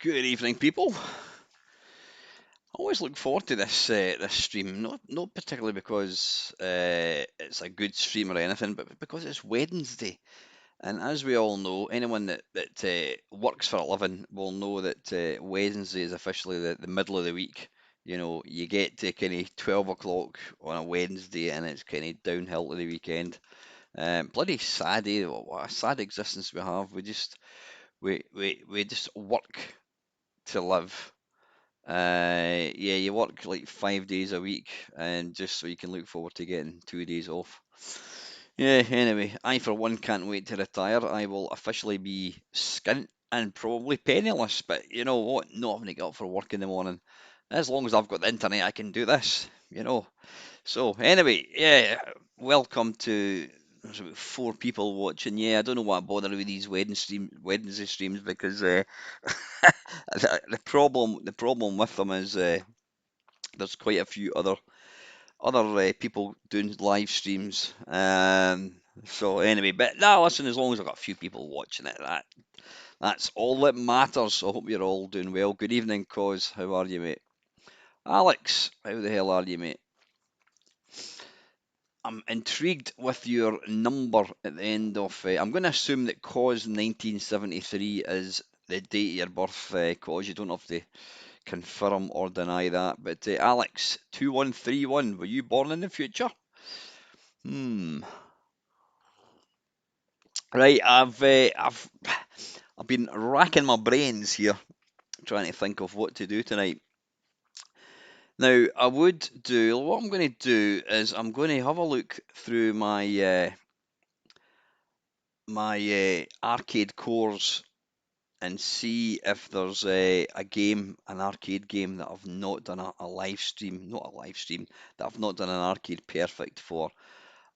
Good evening, people. I always look forward to this stream, not particularly because it's a good stream or anything, but because it's Wednesday. And as we all know, anyone that works for a living will know that Wednesday is officially the middle of the week. You know, you get to kind of 12 o'clock on a Wednesday, and it's kind of downhill to the weekend. Bloody sad, eh? What a sad existence we have. We just work to live. Yeah, you work like 5 days a week, and just so you can look forward to getting 2 days off. Yeah, anyway, I for one can't wait to retire. I will officially be skint and probably penniless, but you know what? Not having to get up for work in the morning. As long as I've got the internet, I can do this, you know. So anyway, yeah, welcome to. There's about 4 people watching. Yeah, I don't know what bother with these Wednesday streams because the problem with them is there's quite a few other people doing live streams. So anyway, but now listen, as long as I've got a few people watching it, that's all that matters. So I hope you're all doing well. Good evening, Cos. How are you, mate? Alex, how the hell are you, mate? I'm intrigued with your number at the end of. I'm going to assume that Cos 1973 is the date of your birth, Cos. You don't have to confirm or deny that. But Alex 2131, were you born in the future? Hmm. Right, I've been racking my brains here, trying to think of what to do tonight. Now, I would do what I'm going to do is I'm going to have a look through my arcade cores and see if there's an arcade game that I've not done a live stream, not a live stream, that I've not done an arcade perfect for.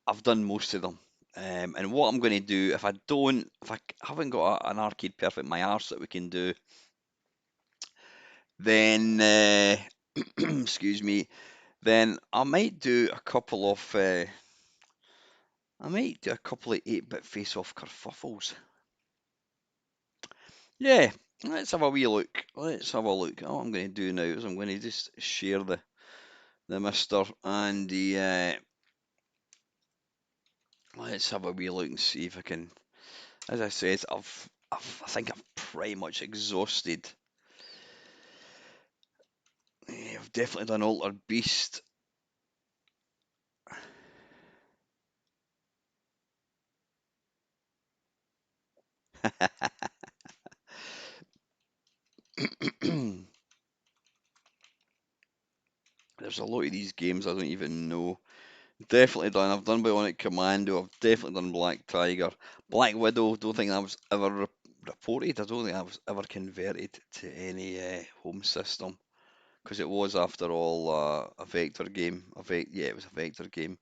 I've done most of them. And what I'm going to do, if I haven't got an arcade perfect my arse that we can do, then excuse me, then I might do a couple of 8-bit face-off kerfuffles. Yeah, let's have a wee look. Let's have a look. All I'm going to do now is I'm going to just share the Mister and the. Let's have a wee look and see if I can. As I said, I think I've pretty much exhausted. Yeah, I've definitely done Altered Beast. There's a lot of these games I don't even know. Definitely done. I've done Bionic Commando. I've definitely done Black Tiger. Black Widow. Don't think that was ever reported. I don't think that was ever converted to any home system because it was, after all, a vector game. Yeah, it was a vector game.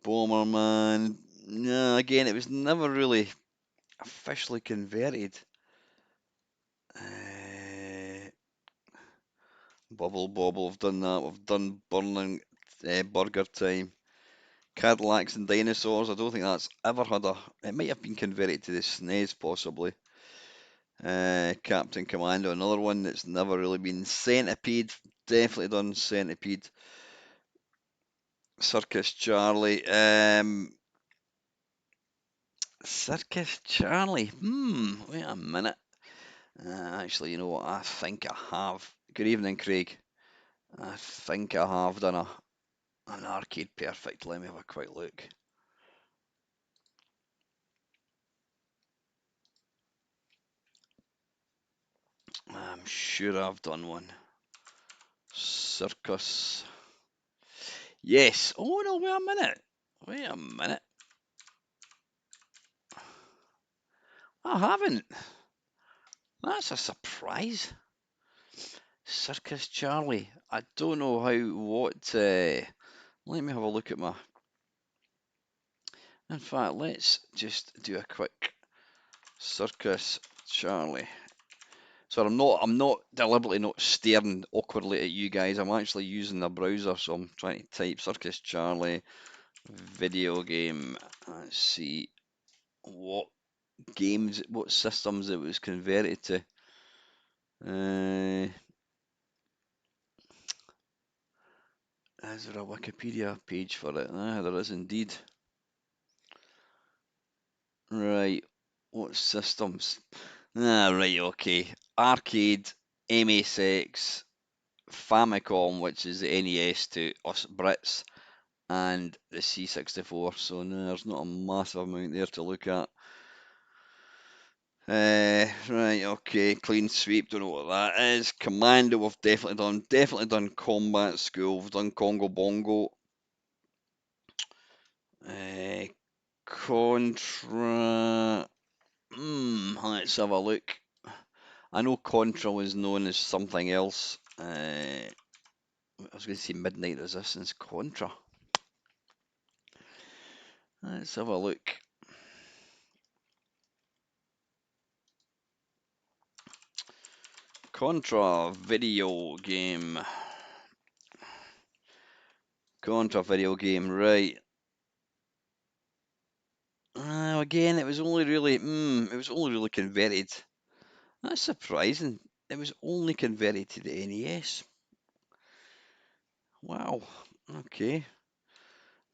Bomberman. No, again, it was never really officially converted. Uh, Bubble Bobble. I've done that. We've done Burning Burger Time. Cadillacs and Dinosaurs. I don't think that's ever had a. It might have been converted to the SNES possibly. Captain Commando, another one that's never really been. Centipede, definitely done Centipede. Circus Charlie. Circus Charlie. Wait a minute. Actually, you know what? I think I have. Good evening, Craig. I think I have done an arcade perfect. Let me have a quick look. I'm sure I've done one. Circus. Yes. Oh no, wait a minute. Wait a minute. I haven't. That's a surprise. Circus Charlie. I don't know what. Let me have a look at my. In fact, let's just do a quick Circus Charlie. So I'm not deliberately not staring awkwardly at you guys. I'm actually using the browser, so I'm trying to type Circus Charlie video game. Let's see what what systems it was converted to. Is there a Wikipedia page for it? There is indeed. Right, what systems? Right, okay. Arcade, MSX, Famicom, which is the NES to us Brits, and the C64. So no, there's not a massive amount there to look at. Right, okay. Clean sweep, don't know what that is. Commando, we've definitely done. Definitely done Combat School. We've done Congo Bongo. Contra. Let's have a look. I know Contra was known as something else. I was going to say Midnight Resistance. Contra. Let's have a look. Contra video game. Contra video game, right. Again, it was only really, converted. That's surprising. It was only converted to the NES. Wow. Okay.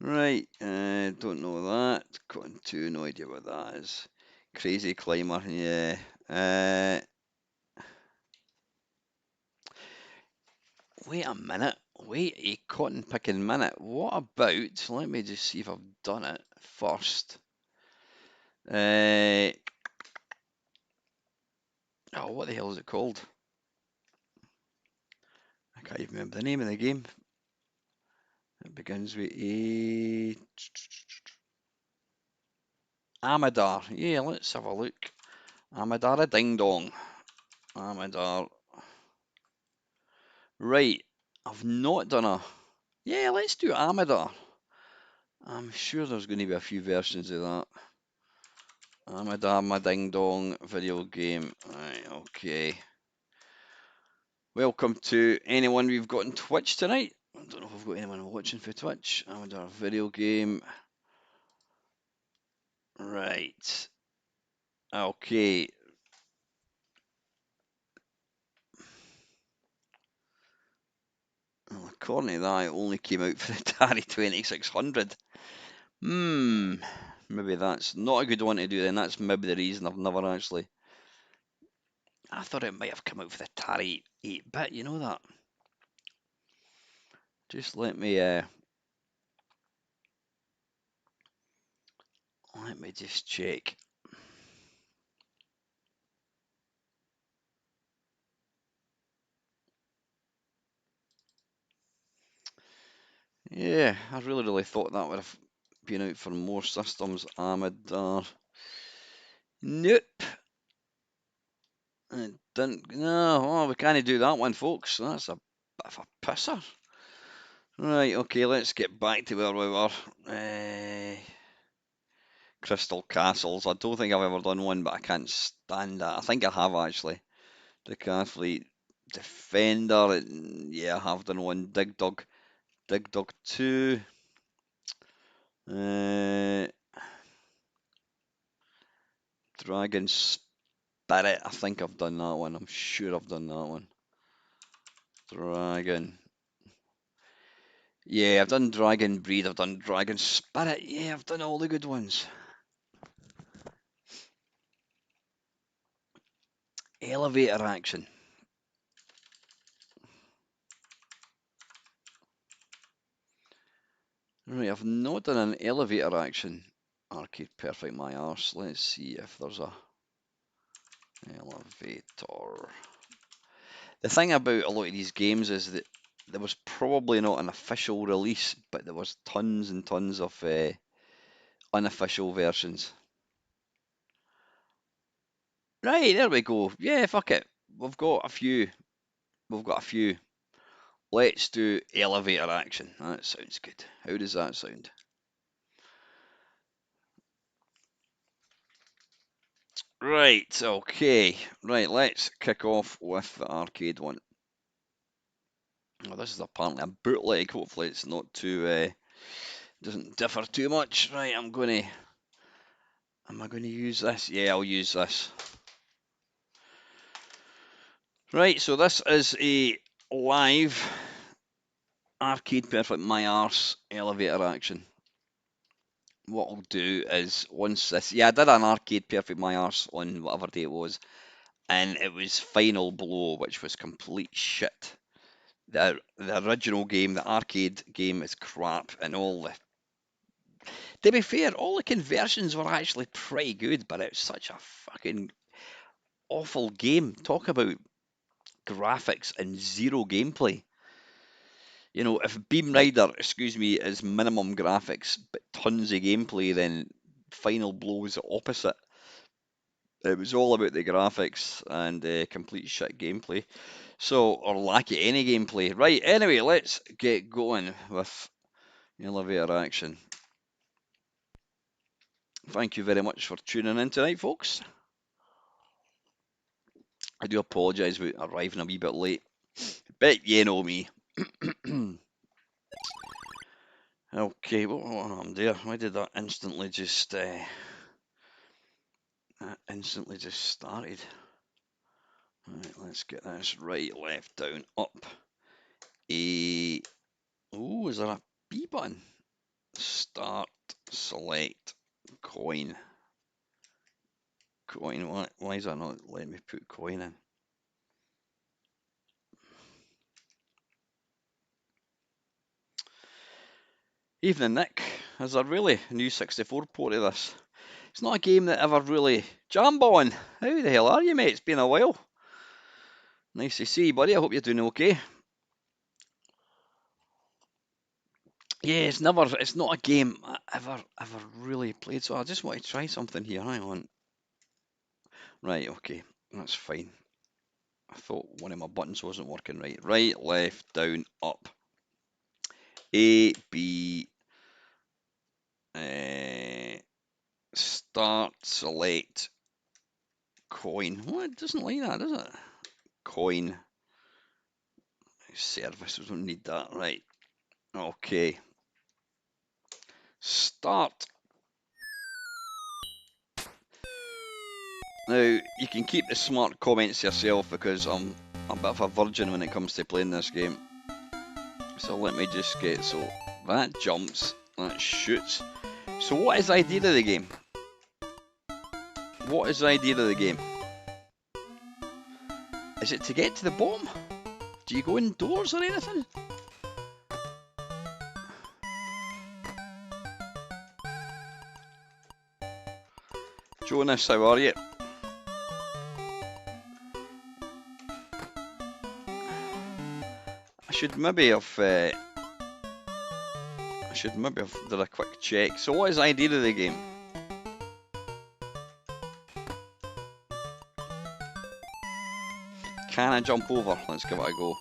Right. Don't know that. Cotton 2, no idea what that is. Crazy Climber, yeah. Wait a minute. Wait a cotton picking minute. What about, let me just see if I've done it first. Oh, what the hell is it called? I can't even remember the name of the game. It begins with a Amadar. Yeah, let's have a look. Amadar a ding dong. Amadar. Right. I've not done a. Yeah, let's do Amadar. I'm sure there's going to be a few versions of that. Amadar my ding dong video game. Right, okay. Welcome to anyone we've got on Twitch tonight. I don't know if we've got anyone watching for Twitch. Amadar video game. Right. Okay. Well, according to that, it only came out for the Atari 2600. Maybe that's not a good one to do then. That's maybe the reason I've never actually. I thought it might have come out for the Atari 8-bit, you know that? Just let me just check. Yeah, I really thought that would have been out for more systems. Amadar. Nope. It didn't. No, oh, we can't do that one, folks. That's a bit of a pisser. Right, okay, let's get back to where we were. Crystal Castles. I don't think I've ever done one, but I can't stand that. I think I have actually. The Cathlete Defender. Yeah, I have done one. Dig Dug. Dig Dug 2. Uh, Dragon Spirit. I think I've done that one. I'm sure I've done that one. Dragon. Yeah, I've done Dragon Breed. I've done Dragon Spirit. Yeah, I've done all the good ones. Elevator action. Right, I've not done an elevator action. Arcade Perfect my arse. Let's see if there's a elevator. The thing about a lot of these games is that there was probably not an official release, but there was tons and tons of unofficial versions. Right, there we go. Yeah, fuck it. We've got a few. We've got a few. Let's do elevator action. That sounds good. How does that sound? Right, okay. Right, let's kick off with the arcade one. Well, this is apparently a bootleg. Hopefully it's not too, doesn't differ too much. Right, am I going to use this? Yeah, I'll use this. Right, so this is a live Arcade Perfect My Arse elevator action. What I'll do is once this, yeah, I did an Arcade Perfect My Arse on whatever day it was, and it was Final Blow, which was complete shit. The original game, the arcade game, is crap, and all the. To be fair, all the conversions were actually pretty good, but it was such a fucking awful game. Talk about graphics and zero gameplay. You know, if Beam Rider, excuse me, is minimum graphics but tons of gameplay, then Final Blow was the opposite. It was all about the graphics and complete shit gameplay. So, or lack of any gameplay. Right, anyway, let's get going with elevator action. Thank you very much for tuning in tonight, folks. I do apologise for arriving a wee bit late, but you know me. Okay, what happened there? Why did that instantly just started? Right, let's get this right, left, down, up. Oh, is there a B button? Start, select, coin. Coin, why is that not letting me put coin in? Evening, Nick. Is there really a new 64 port of this? It's not a game that ever really... Jambon! How the hell are you, mate? It's been a while. Nice to see you, buddy. I hope you're doing okay. Yeah, it's not a game I ever really played, so I just want to try something here. Hang on. Right, okay. That's fine. I thought one of my buttons wasn't working right. Right, left, down, up. A, B, start, select, coin. What? It doesn't like that, does it? Coin. Service, we don't need that. Right. Okay. Start. Now, you can keep the smart comments yourself because I'm a bit of a virgin when it comes to playing this game. So let me just get, so that jumps, that shoots. So what is the idea of the game? What is the idea of the game? Is it to get to the bottom? Do you go indoors or anything? Jonas, how are you? I should maybe have done a quick check. So what is the idea of the game? Can I jump over? Let's give it a go.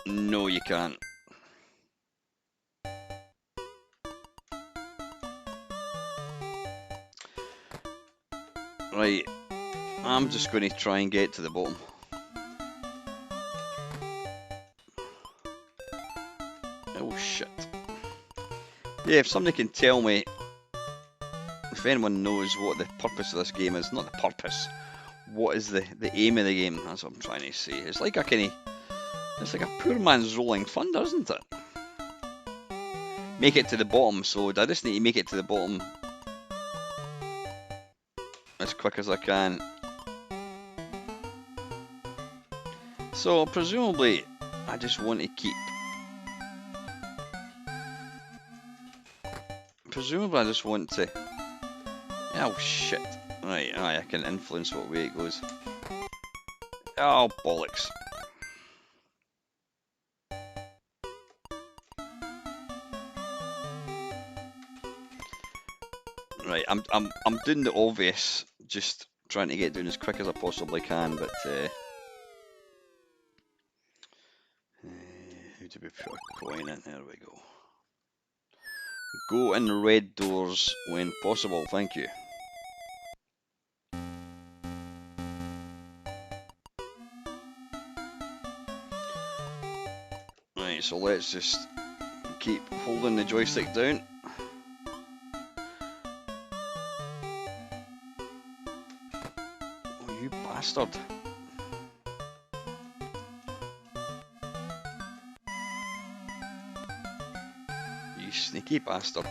No, you can't. Right, I'm just going to try and get to the bottom. Oh shit. Yeah, if somebody can tell me, if anyone knows what the purpose of this game is, not the purpose, what is the aim of the game, that's what I'm trying to say. It's like a poor man's rolling thunder, isn't it? Make it to the bottom, so I just need to make it to the bottom as quick as I can. So presumably, I just want to keep... Presumably I just want to... Oh shit. Right, I can influence what way it goes. Oh, bollocks. Right, I'm doing the obvious, just trying to get down as quick as I possibly can, but who do we put a coin in? There we go. Go in red doors when possible, thank you. Right, so let's just keep holding the joystick down. Oh, you bastard. sneaky bastard.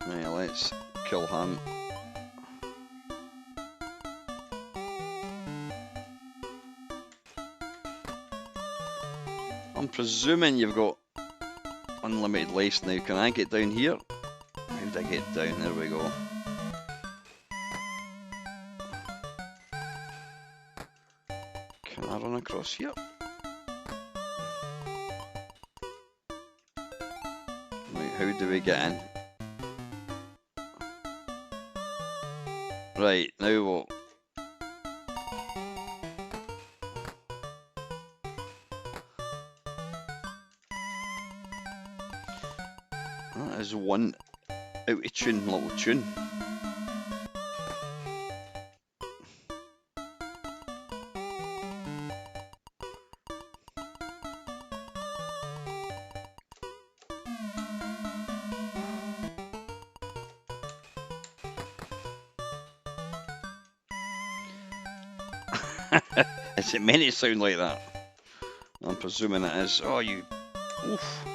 Right, let's kill him. I'm presuming you've got unlimited life now. Can I get down here? How did I get down? There we go. Can I run across here? Right, how do we get in? Right, now what? That is one out of tune little tune. Is it meant to sound like that? I'm presuming it is. Oh, you... Oof.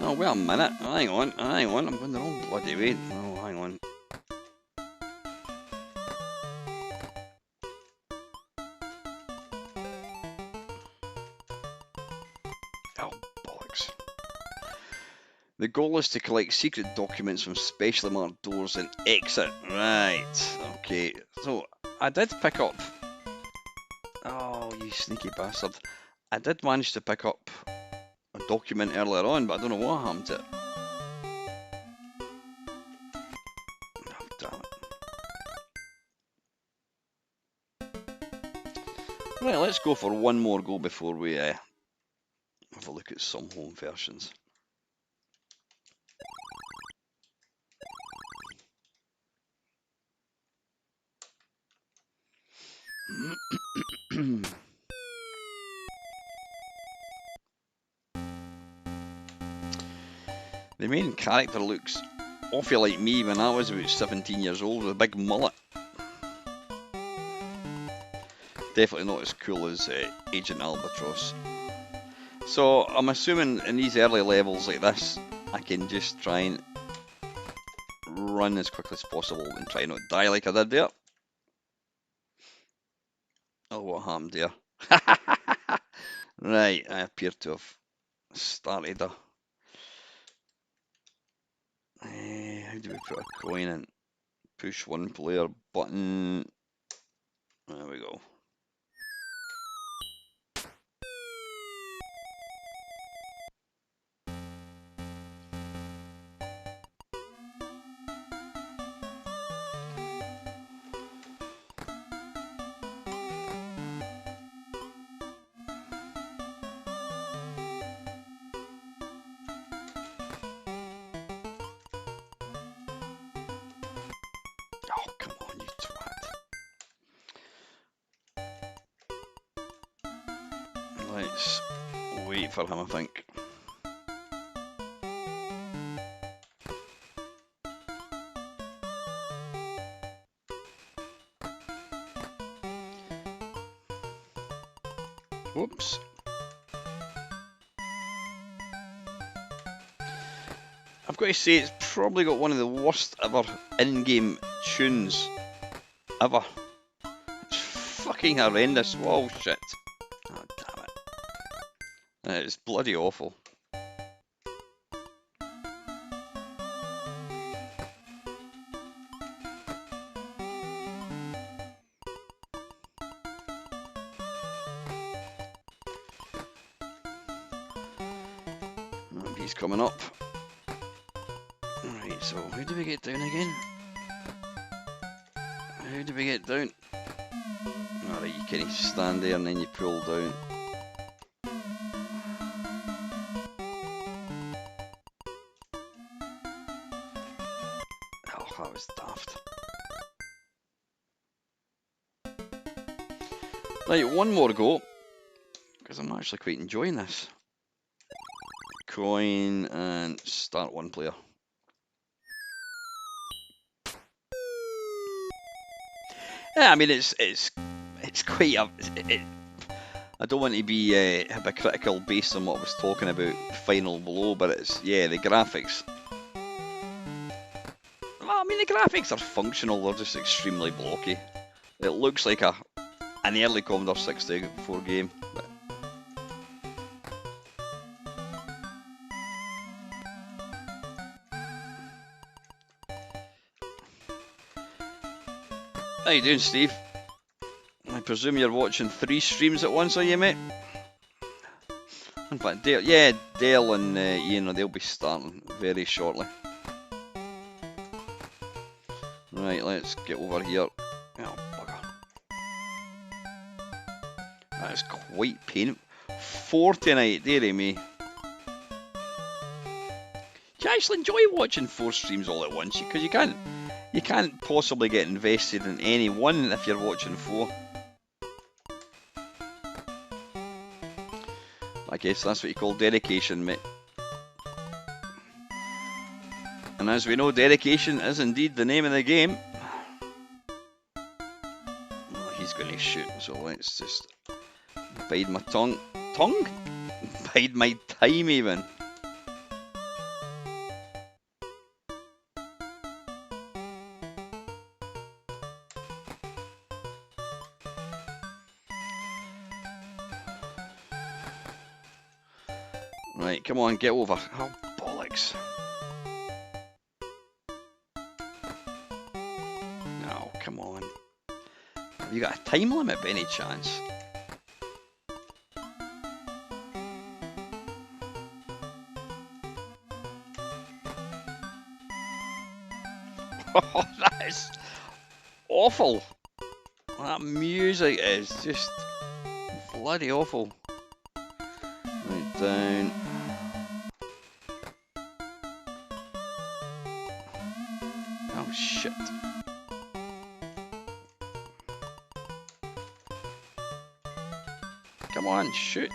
Oh, wait a minute. Hang on. I'm going the wrong bloody way. Oh, hang on. Oh, bollocks. The goal is to collect secret documents from specially marked doors and exit. Right. Okay. So, I did pick up... Oh, you sneaky bastard. I did manage to pick up a document earlier on, but I don't know what happened to it. Oh, damn it. Right, let's go for one more go before we have a look at some home versions. The main character looks awful like me when I was about 17 years old with a big mullet. Definitely not as cool as Agent Albatross. So I'm assuming in these early levels like this, I can just try and run as quickly as possible and try not die like I did there. Oh, what happened there? Right, I appear to have started a... how do we put a coin in? Push one player button. There we go. Oh, come on, you twat. Let's wait for him, I think. Whoops. I've got to say, it's probably got one of the worst ever in-game tunes ever. It's fucking horrendous. Whoa, shit. Oh, damn it. It's bloody awful. He's coming up. Right, so how do we get down again? How do we get down? Alright, you can stand there and then you pull down. Oh, that was daft. Right, one more go, because I'm actually quite enjoying this. Coin and start one player. Yeah, I mean it's quite a. I don't want to be hypocritical based on what I was talking about Final Blow, but it's the graphics. Well, I mean the graphics are functional. They're just extremely blocky. It looks like an early Commodore 64 game. But how you doing, Steve? I presume you're watching 3 streams at once, are you, mate? In fact, Dale and Ian, they'll be starting very shortly. Right, let's get over here. Oh, bugger. That is quite painful. 49, dearie me. You actually enjoy watching 4 streams all at once, because you can't possibly get invested in any one if you're watching 4. I guess that's what you call dedication, mate. And as we know, dedication is indeed the name of the game. Oh, he's going to shoot, so let's just bide my tongue. Bide my time, even. Right, come on, get over. Oh, bollocks. No, come on. Have you got a time limit by any chance? Oh, that is awful. That music is just bloody awful. Right, down. Oh, shit. Come on, shoot.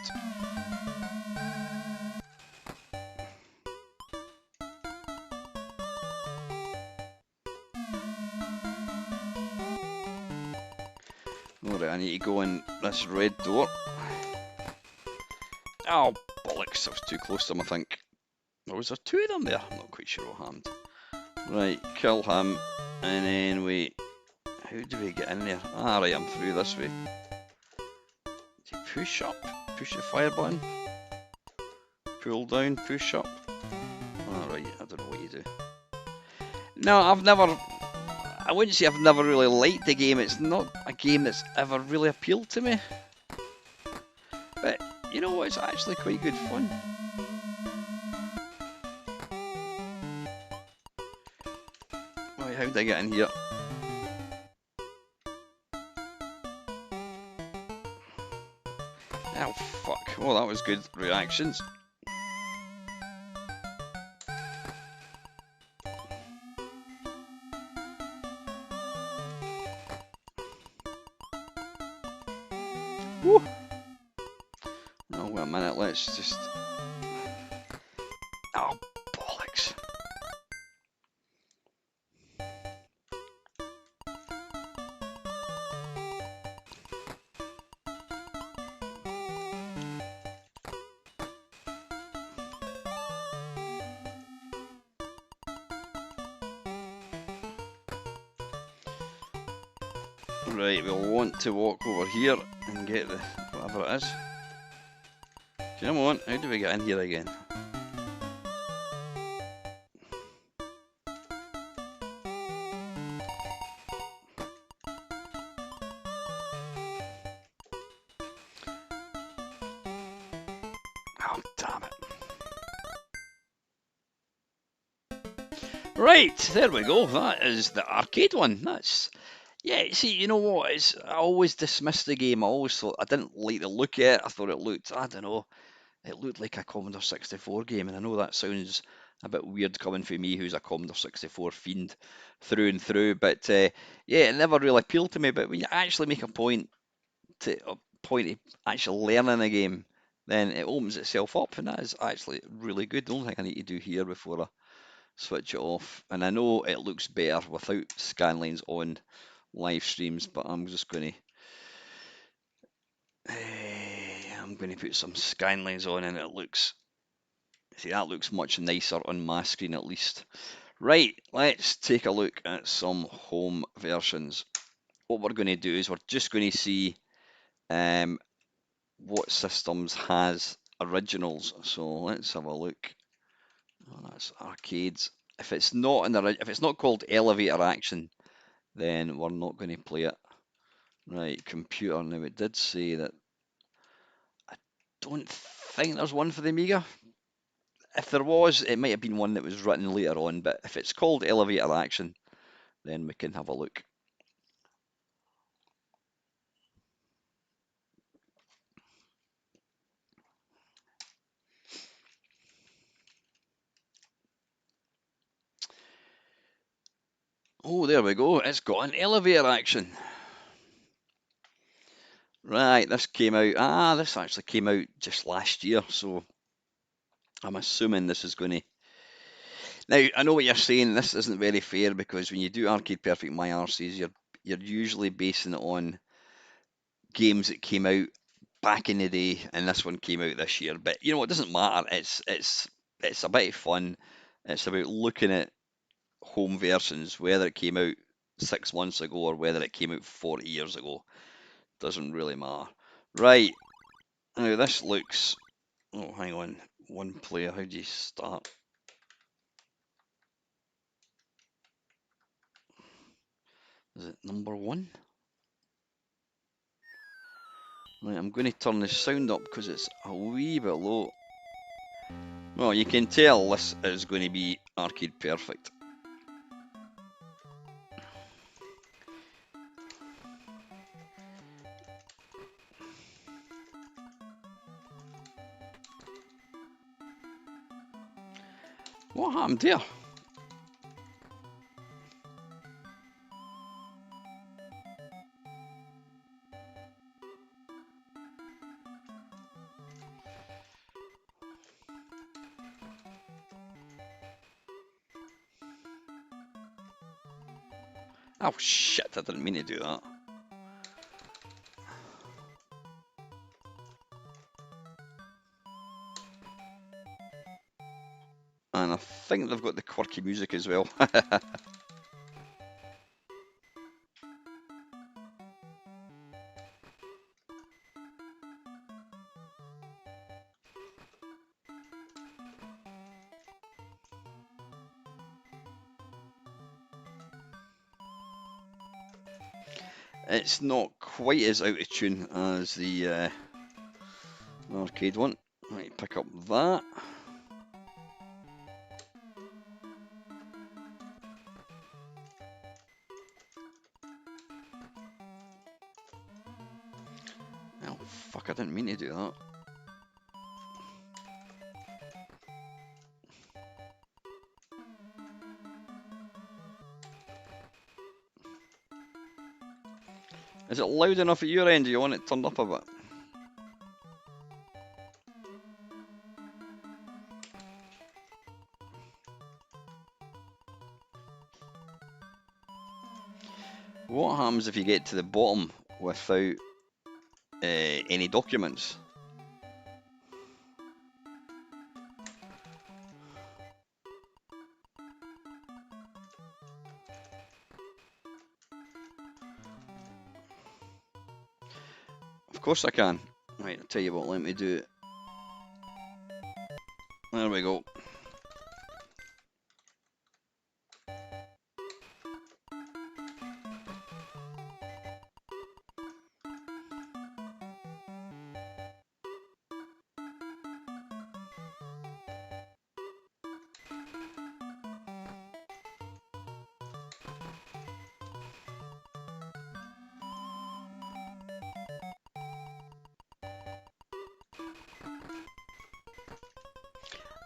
Alright, I need to go in this red door. Oh, bollocks, I was too close to him, I think. Or was there 2 of them there? I'm not quite sure what happened. Right, kill him, and then wait. How do we get in there? Ah, right, I'm through this way. Do you push up? Push the fire button? Pull down, push up? Alright, I don't know what you do. No, I wouldn't say I've never really liked the game. It's not a game that's ever really appealed to me. But, you know what, it's actually quite good fun. Right, how did I get in here? Oh, fuck. Well, that was good reactions. Woo. Oh, wait a minute, let's just... Oh, bollocks. Right, we'll want to walk over here and get the whatever it is. Come on, how do we get in here again? Oh, damn it. Right, there we go. That is the arcade one. That's... Yeah, see, you know what? I always dismissed the game. I always thought I didn't like the look of it. I thought it looked, I don't know, it looked like a Commodore 64 game. And I know that sounds a bit weird coming from me, who's a Commodore 64 fiend through and through. But yeah, it never really appealed to me. But when you actually make a point to a point of actually learning a game, then it opens itself up, and that is actually really good. The only thing I need to do here before I switch it off, and I know it looks better without scanlines on live streams, but I'm just going to put some scanlines on, and it looks, see, that looks much nicer on my screen at least. Right, let's take a look at some home versions. What we're going to do is we're just going to see what systems has originals. So let's have a look. Oh, that's arcades. If it's not if it's not called Elevator Action, then we're not going to play it. Right, computer. Now it did say that. I don't think there's one for the Amiga. If there was, it might have been one that was written later on. But if it's called Elevator Action, then we can have a look. Oh, there we go. It's got an elevator action. Right, this came out. This actually came out just last year, so I'm assuming this is going to. Now, I know what you're saying. This isn't very fair because when you do Arcade Perfect My RCs, you're usually basing it on games that came out back in the day, and this one came out this year. But you know, it doesn't matter. It's a bit of fun. It's about looking at home versions, whether it came out 6 months ago or whether it came out 40 years ago. Doesn't really matter. Right, now this looks. Oh, hang on. One player. How do you start? Is it number one? Right, I'm going to turn the sound up because it's a wee bit low. Well, you can tell this is going to be Arcade Perfect. What happened there? Oh shit, I didn't mean to do that. And I think they've got the quirky music as well. It's not quite as out of tune as the arcade one. Right, pick up that. Oh fuck, I didn't mean to do that. Is it loud enough at your end? Do you want it turned up a bit? What happens if you get to the bottom without any documents? Of course I can. Right, I'll tell you what, let me do it. There we go.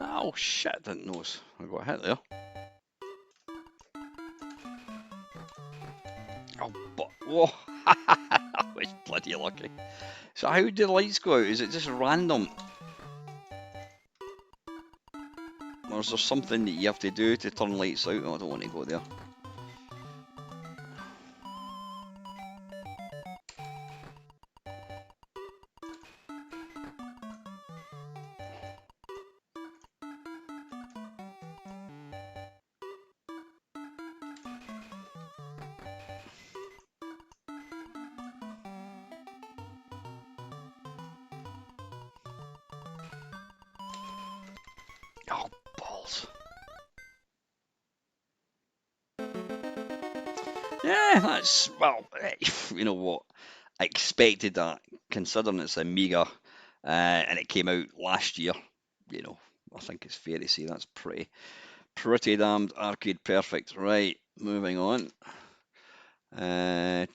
Oh shit, I didn't notice. I got hit there. Oh, but whoa! I was bloody lucky. So how do the lights go out? Is it just random? Or is there something that you have to do to turn lights out? Oh, I don't want to go there. Oh, balls. Yeah, that's, well, you know what? I expected that, considering it's Amiga, and it came out last year. You know, I think it's fair to say that's pretty damned arcade perfect. Right, moving on. Right,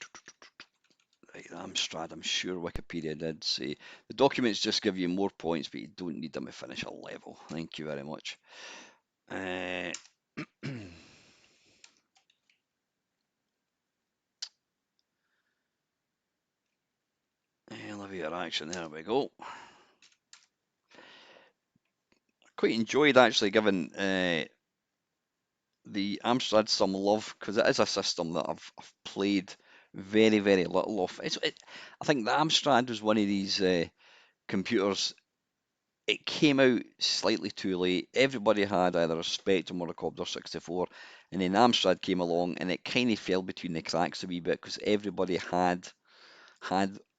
Amstrad, I'm sure Wikipedia did say the documents just give you more points, but you don't need them to finish a level. Thank you very much. Elevator action, there we go. Quite enjoyed actually giving the Amstrad some love, because it is a system that I've played very, very little of. I think the Amstrad was one of these computers. It came out slightly too late. Everybody had either a Spectrum or a Commodore 64, and then Amstrad came along, and it kind of fell between the cracks a wee bit because everybody had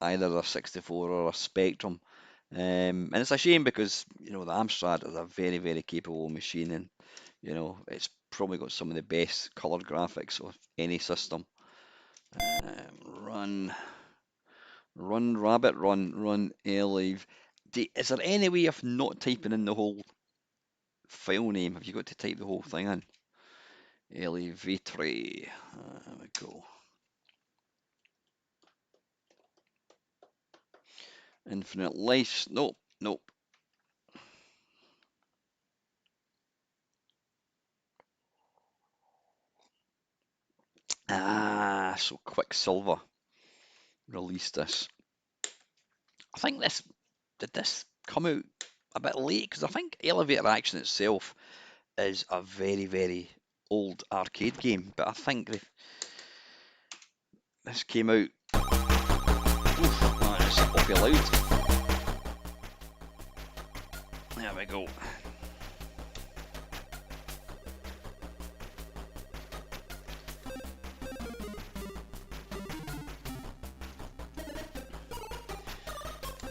either a 64 or a Spectrum. And it's a shame because, you know, the Amstrad is a very, very capable machine, and, you know, it's probably got some of the best color graphics of any system. Run, rabbit, run, alive. Is there any way of not typing in the whole file name? Have you got to type the whole thing in? Elevatry. There we go. Infinite life. Nope, nope. Ah, so Quicksilver released this. I think did this come out a bit late? Because I think Elevator Action itself is a very, very old arcade game, but I think this came out. Oof, that is awfully loud. There we go.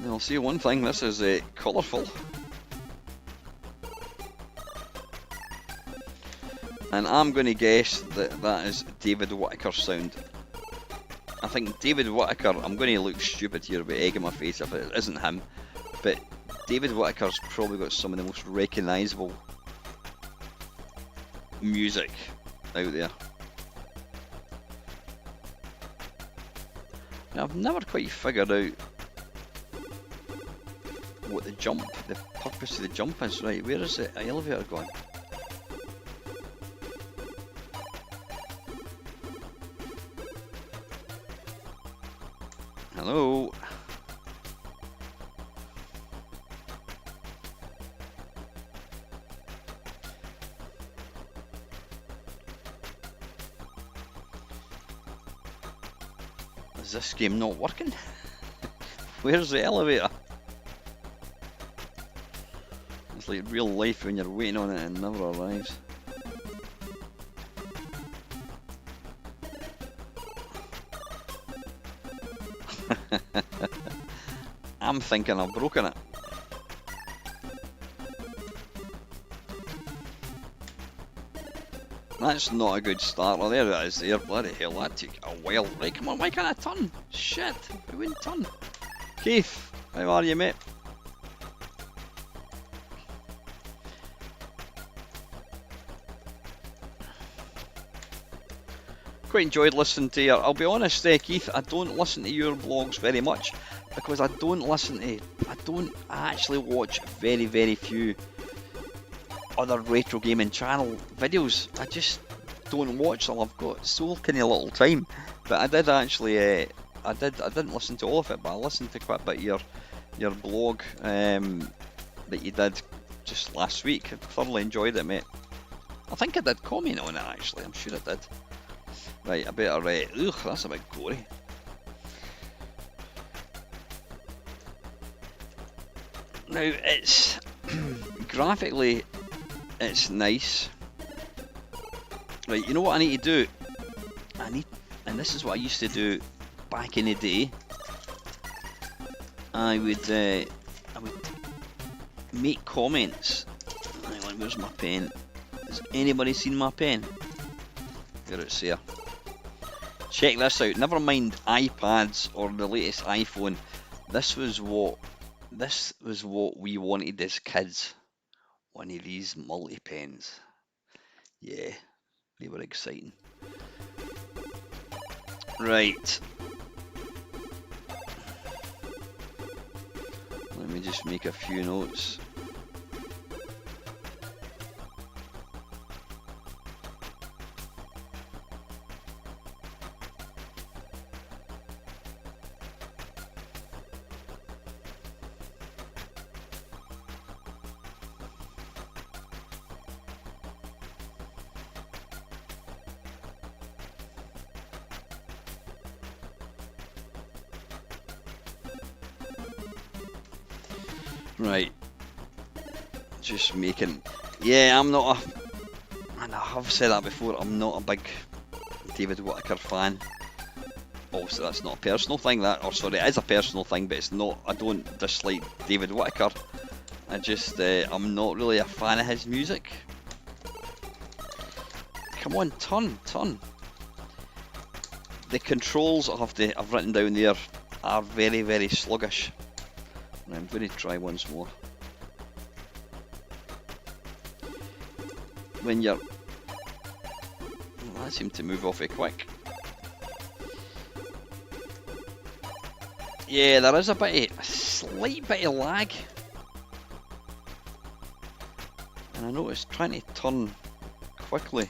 I'll see one thing, this is colourful. And I'm going to guess that that is David Whittaker's sound. I think David Whittaker, I'm going to look stupid here with egg in my face if it isn't him, but David Whittaker's probably got some of the most recognisable music out there. Now, I've never quite figured out what the purpose of the jump is. Right, where is the elevator going? Hello? Is this game not working? Where's the elevator? It's like real life when you're waiting on it and it never arrives. I'm thinking I've broken it. That's not a good starter. There it is there. Bloody hell, that took a while. Right, come on, why can't I turn? Shit, it wouldn't turn. Keith, how are you, mate? Quite enjoyed listening to you. I'll be honest, Keith, I don't listen to your vlogs very much because I don't actually watch very, very few other retro gaming channel videos. I just don't watch them. I've got so kind of little time. But I did actually, I didn't listen to all of it, but I listened to quite a bit of your blog that you did just last week. I thoroughly enjoyed it, mate. I think I did comment on it actually. I'm sure I did. Right, I better. Ugh, that's a bit gory. Now it's graphically, it's nice. Right, you know what I need to do? And this is what I used to do back in the day. I would make comments. Hang on, where's my pen? Has anybody seen my pen? There it's there. Check this out. Never mind iPads or the latest iPhone. This was what we wanted as kids. One of these multi-pens. Yeah, they were exciting. Right. Let me just make a few notes. Right, just making. Yeah, I'm not a, and I have said that before. I'm not a big David Whittaker fan. Obviously, that's not a personal thing. Sorry, it is a personal thing, but it's not. I don't dislike David Whittaker. I just, I'm not really a fan of his music. Come on, turn. The controls I've written down there are very, very sluggish. I'm going to try once more. When you're... Well, that seemed to move awfully quick. Yeah, there is a slight bit of lag. And I noticed trying to turn quickly.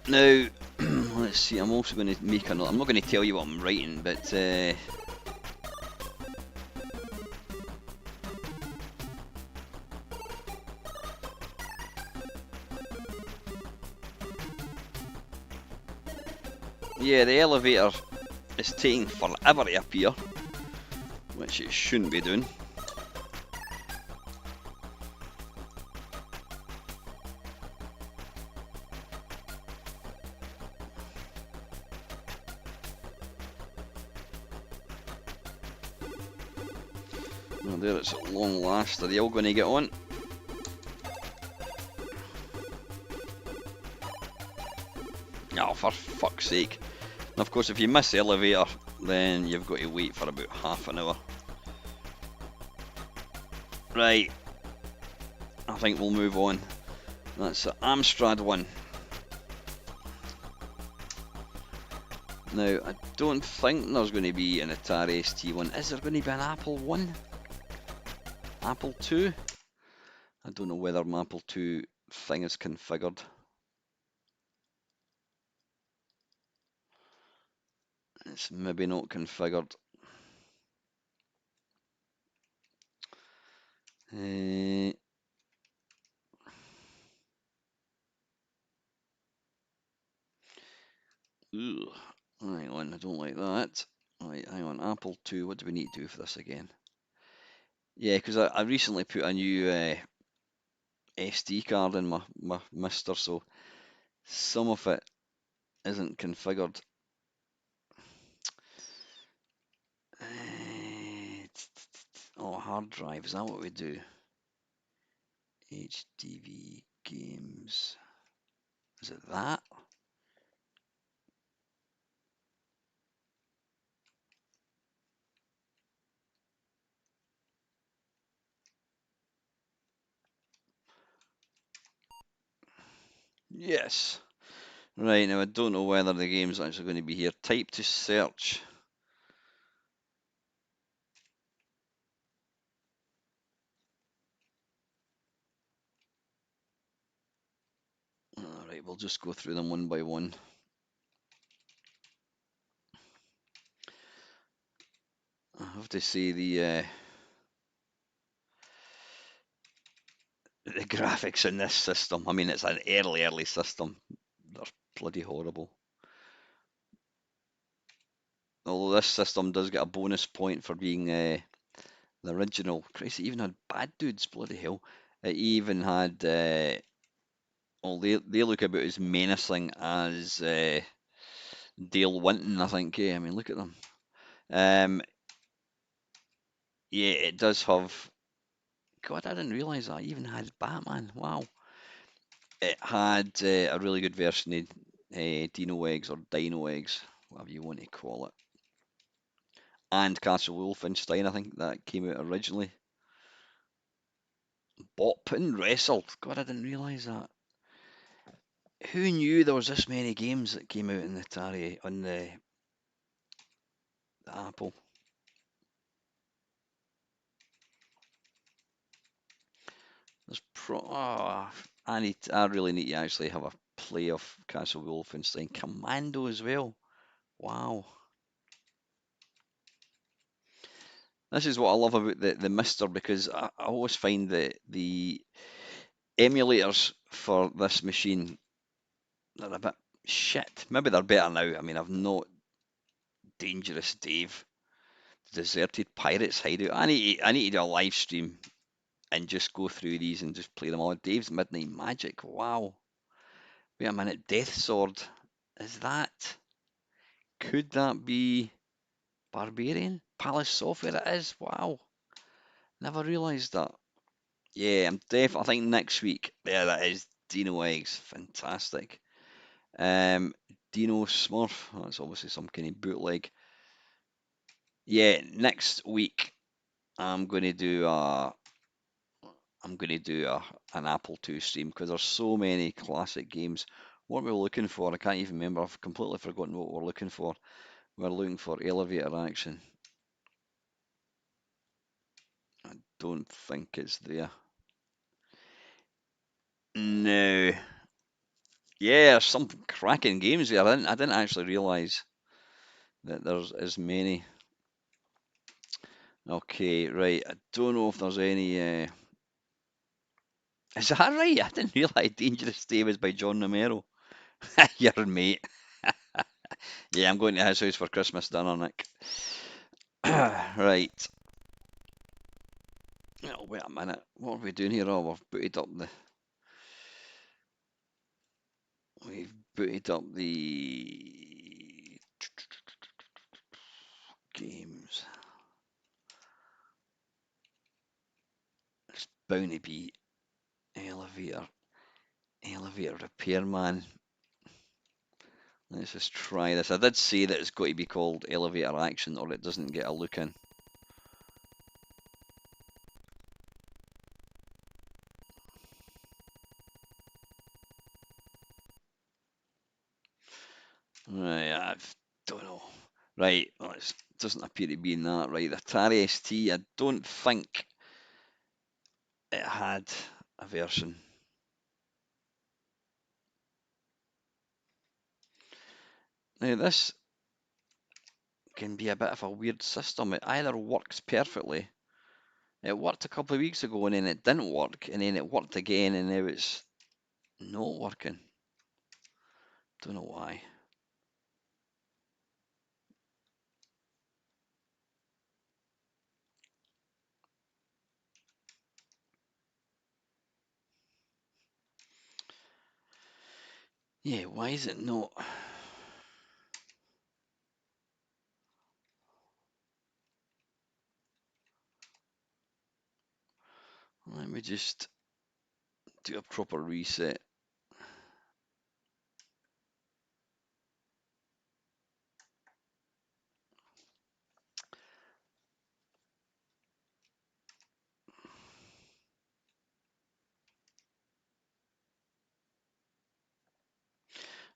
Now, let's see, I'm also going to make another. I'm not going to tell you what I'm writing, but yeah, the elevator is taking forever to appear, which it shouldn't be doing. Well, there it's at long last. Are they all going to get on? Oh, for fuck's sake. And of course, if you miss the elevator, then you've got to wait for about half an hour. Right. I think we'll move on. That's the Amstrad one. Now, I don't think there's going to be an Atari ST one. Is there going to be an Apple one? Apple II? I don't know whether my Apple II thing is configured. It's maybe not configured. Hang on, I don't like that. Right, hang on, Apple II, what do we need to do for this again? Yeah, because I recently put a new SD card in my Mister, so some of it isn't configured. Oh, hard drive, is that what we do? HDV games. Is it that? Yes. Right, now I don't know whether the game's actually going to be here. Type to search. Alright, we'll just go through them one by one. I have to say the graphics in this system, I mean, it's an early system. They're bloody horrible. Although this system does get a bonus point for being the original. Christ, it even had bad dudes, bloody hell. It even had, well, they look about as menacing as Dale Winton, I think. Yeah, I mean, look at them. Yeah, it does have. God, I didn't realise that. It even had Batman. Wow. It had a really good version of Dino Eggs or Dino Eggs, whatever you want to call it. And Castle Wolfenstein, I think that came out originally. Bop and Wrestle. God, I didn't realise that. Who knew there was this many games that came out in the Atari on the Apple? There's I really need to actually have a play of Castle Wolfenstein Commando as well. Wow. This is what I love about the Mister, because I always find that the emulators for this machine, they're a bit shit. Maybe they're better now. I mean, I've not Dangerous Dave, Deserted Pirates Hideout. I need to do a live stream and just go through these and just play them all. Dave's Midnight Magic. Wow. Wait a minute. Death Sword. Is that? Could that be Barbarian? Palace Software. It is. Wow. Never realised that. Yeah, I think next week. Yeah, that is Dino Eggs. Fantastic. Um, Dino Smurf. That's obviously some kind of bootleg. Yeah, next week I'm going to do a an Apple II stream, because there's so many classic games. What we're looking for, I can't even remember. I've completely forgotten what we're looking for. We're looking for elevator action. I don't think it's there. No. Yeah, there's some cracking games there. I didn't actually realise that there's as many. Okay, right. I don't know if there's any. Is that right? I didn't realise Dangerous Dave was by John Romero. Your mate. Yeah, I'm going to his house for Christmas dinner, Nick. Right. Oh, wait a minute. What are we doing here? Oh, we've booted up the games. It's bound to be elevator repairman. Let's just try this. I did say that it's got to be called elevator action or it doesn't get a look in. Right, I don't know. Right, well, it doesn't appear to be in that. Right, the Atari ST, I don't think it had a version. Now, this can be a bit of a weird system. It either works perfectly. It worked a couple of weeks ago and then it didn't work, and then it worked again and now it's not working. Don't know why. Yeah, why is it not? Let me just do a proper reset.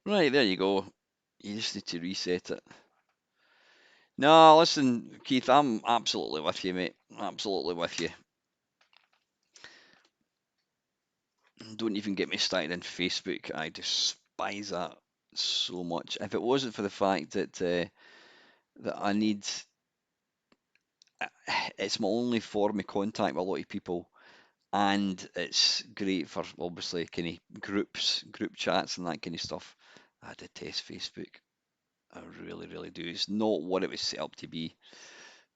Right, there you go. You just need to reset it. No, listen, Keith, I'm absolutely with you, mate. Absolutely with you. Don't even get me started in Facebook. I despise that so much. If it wasn't for the fact that I need, it's my only form of contact with a lot of people, and it's great for obviously kind of group chats and that kind of stuff. I detest Facebook. I really, really do. It's not what it was set up to be.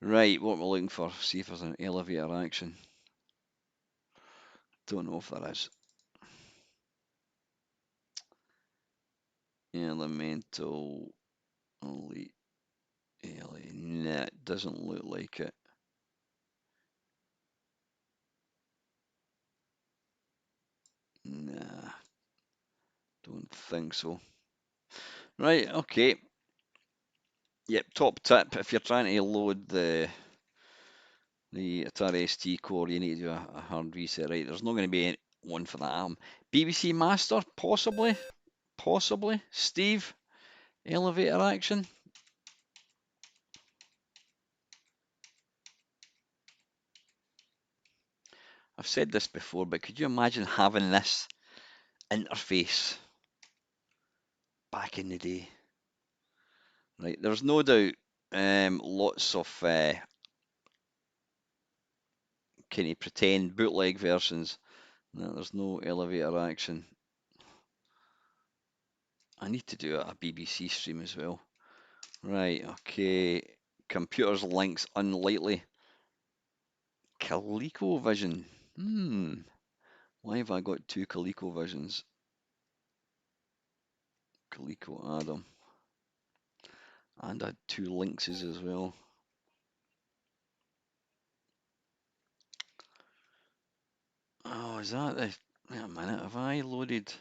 Right, what am I looking for? See if there's an elevator action. Don't know if there is. Elemental elite alien. Nah, it doesn't look like it. Nah, don't think so. Right, okay. Yep, top tip, if you're trying to load the Atari ST core, you need to do a hard reset. Right, there's not going to be one for that ARM. BBC Master, possibly? Possibly? Steve, elevator action? I've said this before, but could you imagine having this interface back in the day? Right, there's no doubt lots of kind of pretend bootleg versions. No, there's no elevator action. I need to do a BBC stream as well. Right, okay. Computers links unlikely. ColecoVision. Why have I got two ColecoVisions? Coleco Adam. And I had two Lynxes as well. Oh, is that the... Wait a minute, have I loaded...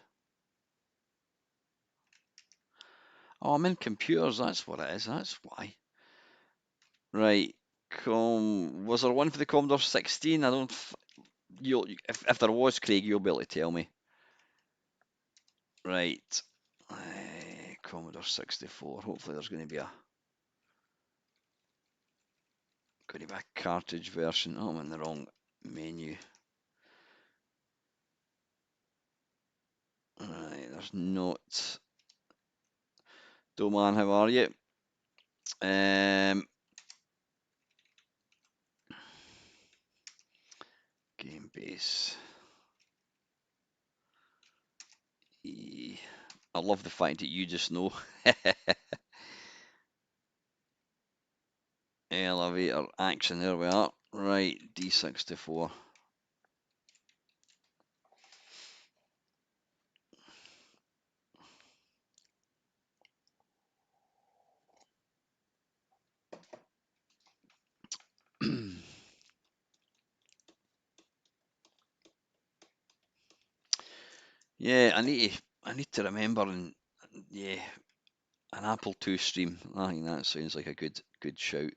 Oh, I'm in computers, that's what it is, that's why. Right, was there one for the Commodore 16? I don't... if there was, Craig, you'll be able to tell me. Right. Commodore 64. Hopefully there's going to be a cartridge version. Oh, I'm in the wrong menu. Right, there's not. Doman, how are you? Game base. I love the fact that you just know. Elevator action, there we are. Right, D64. Yeah, I need to remember and yeah, an Apple II stream. I think that sounds like a good shout.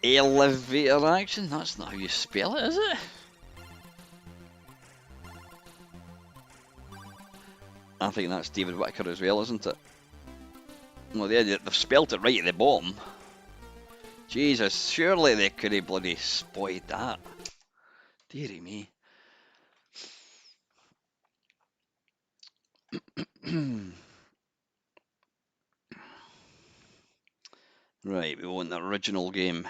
Elevator action? That's not how you spell it, is it? I think that's David Whittaker as well, isn't it? Well, they've spelled it right at the bottom. Jesus, surely they could have bloody spoiled that. Deary me. Right, we want the original game.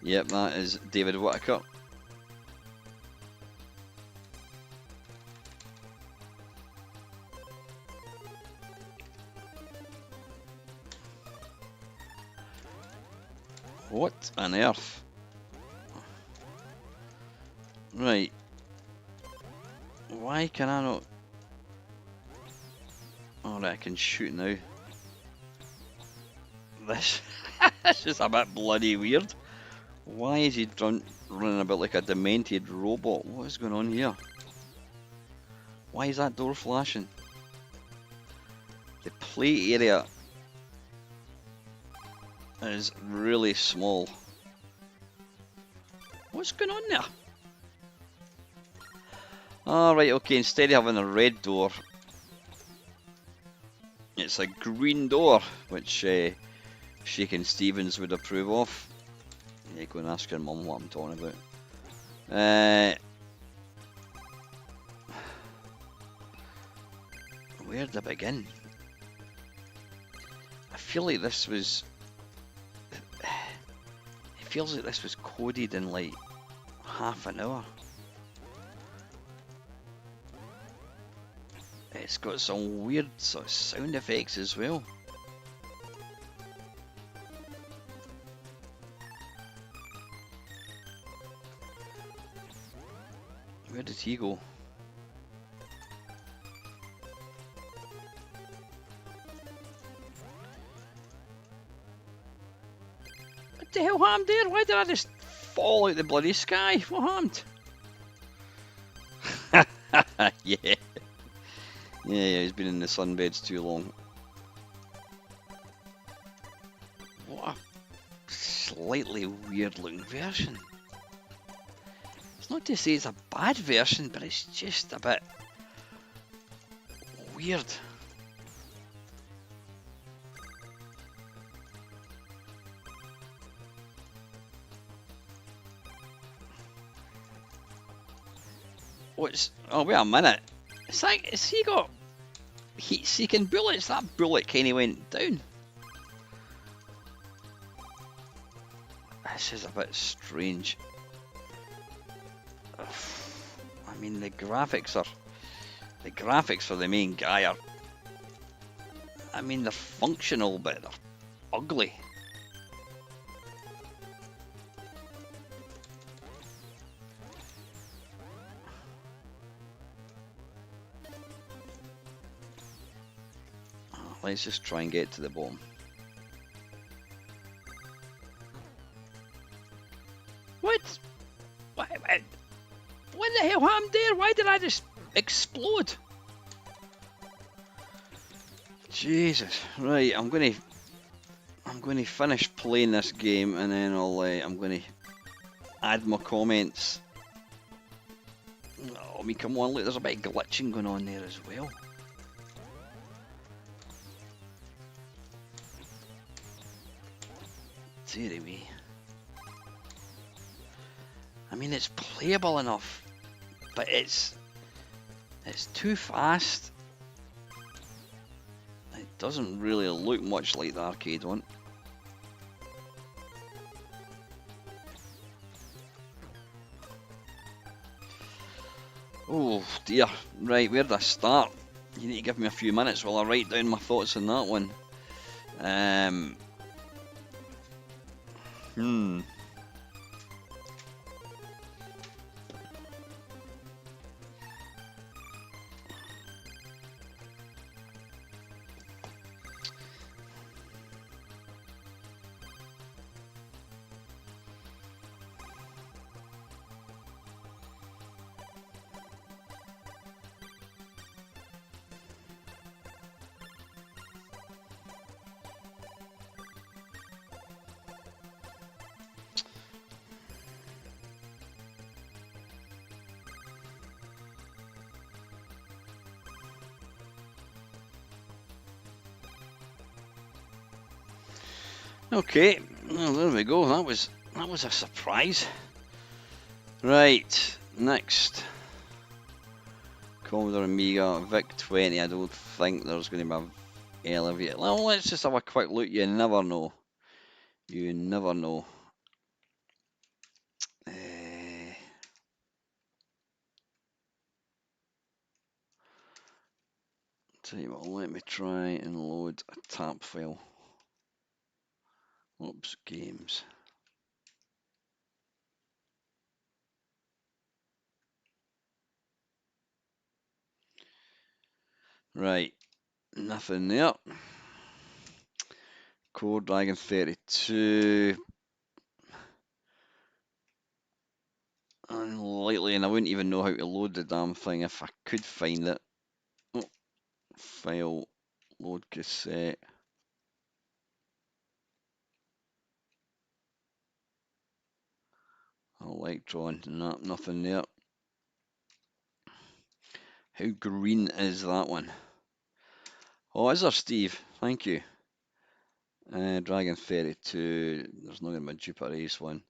Yep, that is David Whittaker. What on earth? Right. Why can I not... Alright, I can shoot now. This is a bit bloody weird. Why is he running about like a demented robot? What is going on here? Why is that door flashing? The play area is really small. What's going on there? Alright, okay, instead of having a red door, it's a green door, which Shakin' Stevens would approve of. Yeah, go and ask your mum what I'm talking about. Where to begin? I feel like this was... It feels like this was coded in like half an hour. It's got some weird sort of sound effects as well. Where did he go? What the hell happened there? Why did I just fall out the bloody sky? What happened? Yeah. Yeah, he's been in the sunbeds too long. What a slightly weird looking version. It's not to say it's a bad version, but it's just a bit weird. Oh, wait a minute. It's like, has he got heat-seeking bullets? That bullet kind of went down. This is a bit strange. I mean, the graphics for the main guy are, I mean, they're functional, but they're ugly. Let's just try and get to the bottom. What? What the hell happened there? Why did I just explode? Jesus. Right, I'm going to finish playing this game, and then I'm going to add my comments. Oh, I mean, come on, look, there's a bit of glitching going on there as well. Dearie me. I mean, it's playable enough, but it's too fast. It doesn't really look much like the arcade one. Oh dear. Right, where did I start? You need to give me a few minutes while I write down my thoughts on that one. Okay, well, there we go. That was a surprise. Right, next. Commodore Amiga VIC-20. I don't think there's going to be an elevator. Well, let's just have a quick look. You never know. You never know. Tell you what, let me try and load a tap file. Oops, games. Right, nothing there. Core Dragon 32. Unlikely, and I wouldn't even know how to load the damn thing if I could find it. Oh, file, Load cassette. Electron, no, nothing there. How green is that one? Oh, is there, Steve? Thank you. Dragon Ferry 2, there's not even a Jupiter Ace one.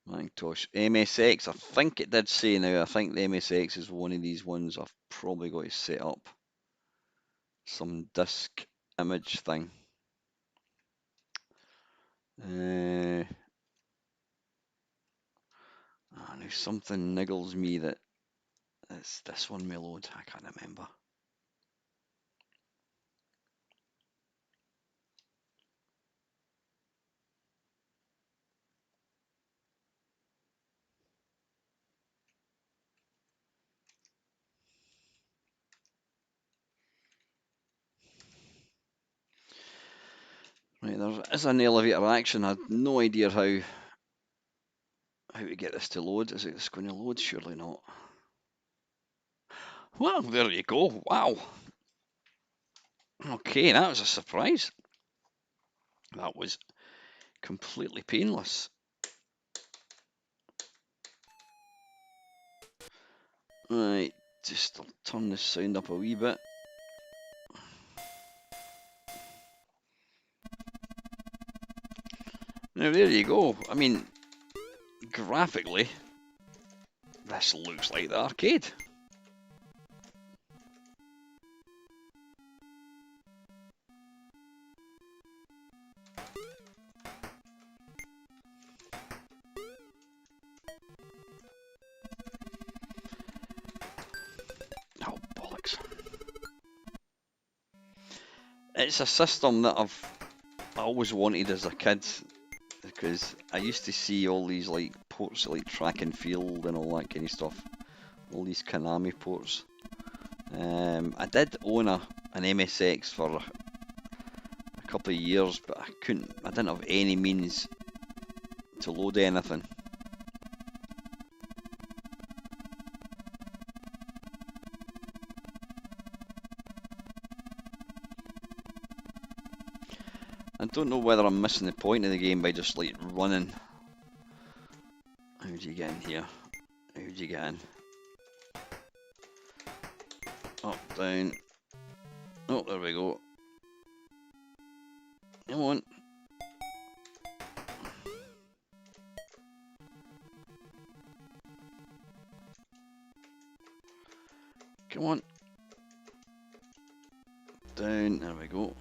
Macintosh. MSX, I think it did say now, I think the MSX is one of these ones I've probably got to set up. Some disk image thing. Now something niggles me that it's this one may load, I can't remember. Right, there is an elevator action. I had no idea how to get this to load. Is it just going to load? Surely not. Well, there you go. Wow. Okay, that was a surprise. That was completely painless. Right, just I'll turn the sound up a wee bit. Now there you go. I mean, graphically, this looks like the arcade. Oh, bollocks. It's a system that I always wanted as a kid, because I used to see all these like ports like track and field and all that kind of stuff. All these Konami ports. I did own an MSX for a couple of years, but I didn't have any means to load anything. I don't know whether I'm missing the point of the game by just like running. How do you get in here? How do you get in? Up, down. Oh, there we go. Come on. Come on. Down, there we go.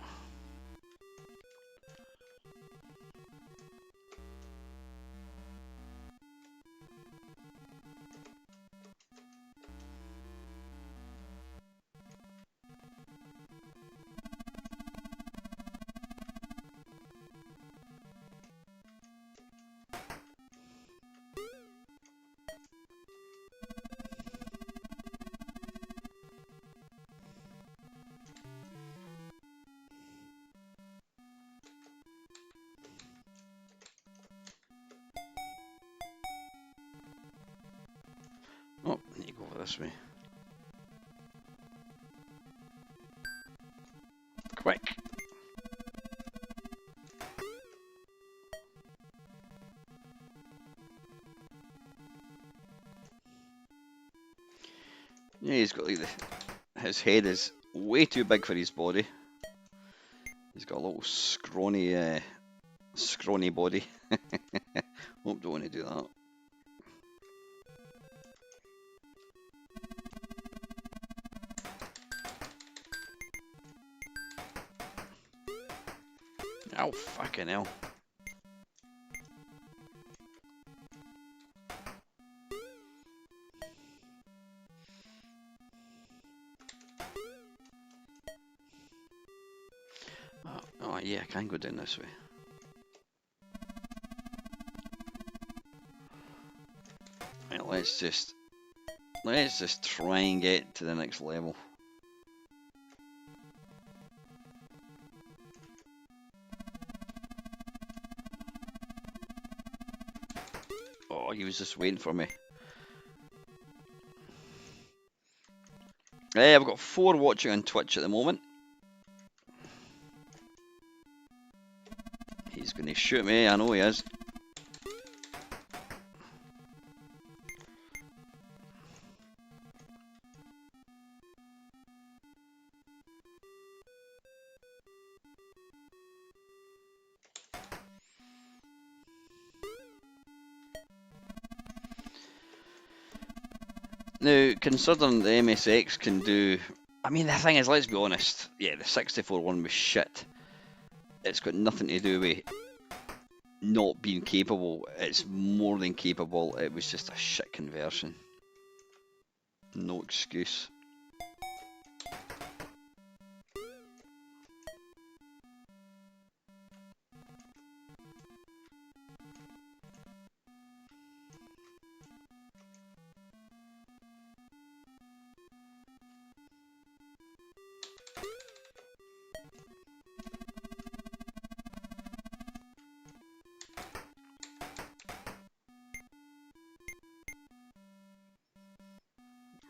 Oh, I need to go over this way. Quick! Yeah, he's got like his head is way too big for his body. He's got a little scrawny body. Hope don't want to do that. Oh, fucking hell. Oh yeah, I can go down this way. Right, let's just try and get to the next level. Oh, he was just waiting for me. Hey, I've got 4 watching on Twitch at the moment. He's going to shoot me, I know he is. Now, considering the MSX can do... I mean, the thing is, let's be honest, yeah, the 64 one was shit. It's got nothing to do with not being capable. It's more than capable. It was just a shit conversion. No excuse.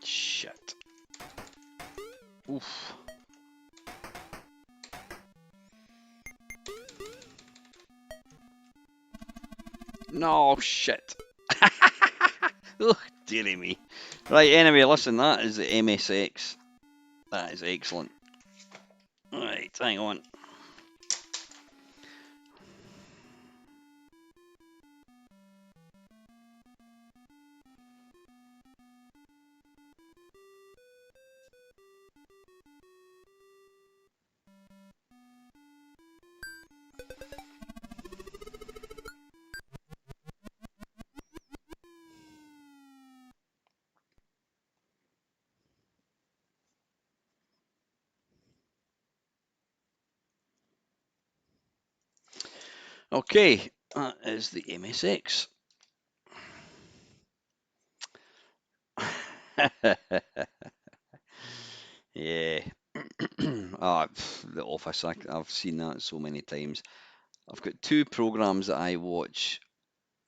Shit. Oof. No, shit. Oh, dearie me. Right, anyway, listen, that is the MSX. That is excellent. Right, hang on. Okay, that is the MSX. Yeah. The Office, I've seen that so many times. I've got two programs that I watch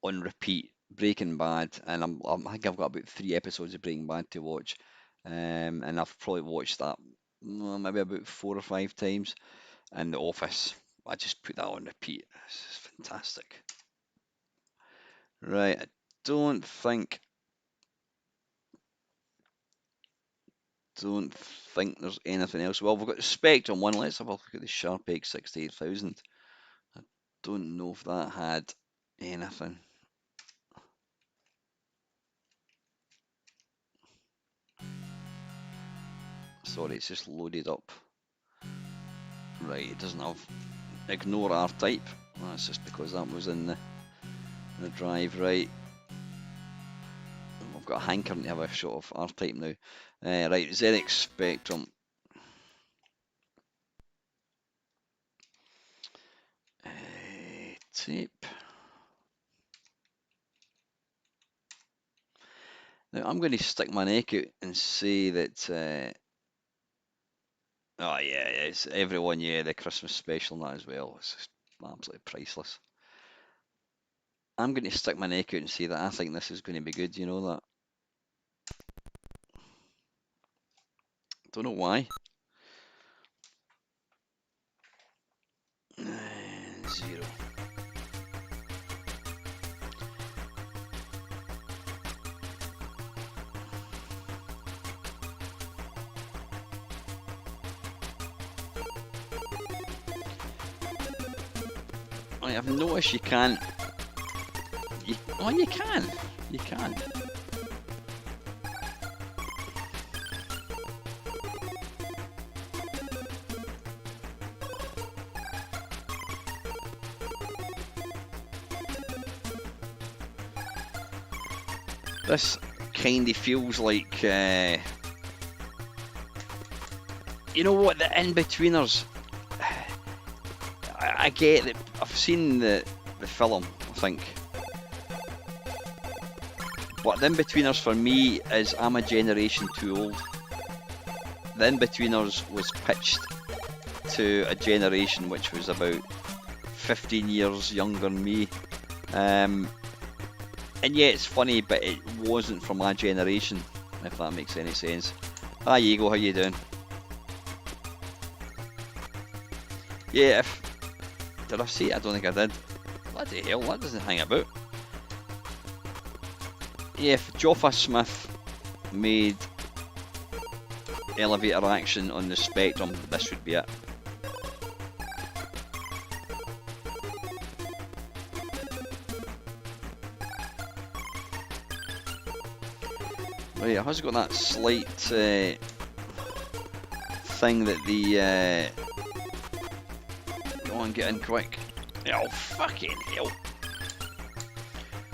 on repeat. Breaking Bad, and I think I've got about 3 episodes of Breaking Bad to watch, and I've probably watched that maybe about 4 or 5 times. And The Office, I just put that on repeat. It's fantastic. Right, I don't think there's anything else. Well, we've got the Spectrum one. Let's have a look at the Sharp X68000. I don't know if that had anything. Sorry, it's just loaded up. Right, it doesn't have ignore R-Type. That's just because that was in the drive, right. I've got a hankering to have a shot of R-Type now. Right, ZX Spectrum. Tape. Now I'm going to stick my neck out and say that. Oh yeah, it's everyone. Yeah, the Christmas special and that as well. It's just absolutely priceless. I'm going to stick my neck out and say that I think this is going to be good. You know that. Don't know why. 0. I've noticed you can't. You can. You can. This kind of feels like, you know what, the in-betweeners. I get that. I've seen the film, I think. But the in-betweeners for me is I'm a generation too old. The in-betweeners was pitched to a generation which was about 15 years younger than me. And yeah, it's funny, but it wasn't for my generation, if that makes any sense. Hi Eagle, how you doing? Yeah, Did I see it? I don't think I did. Bloody hell, that doesn't hang about. Yeah, if Joffa Smith made elevator action on the Spectrum, this would be it. Right, it has got that slight thing that the go on, get in quick. Oh, fucking hell.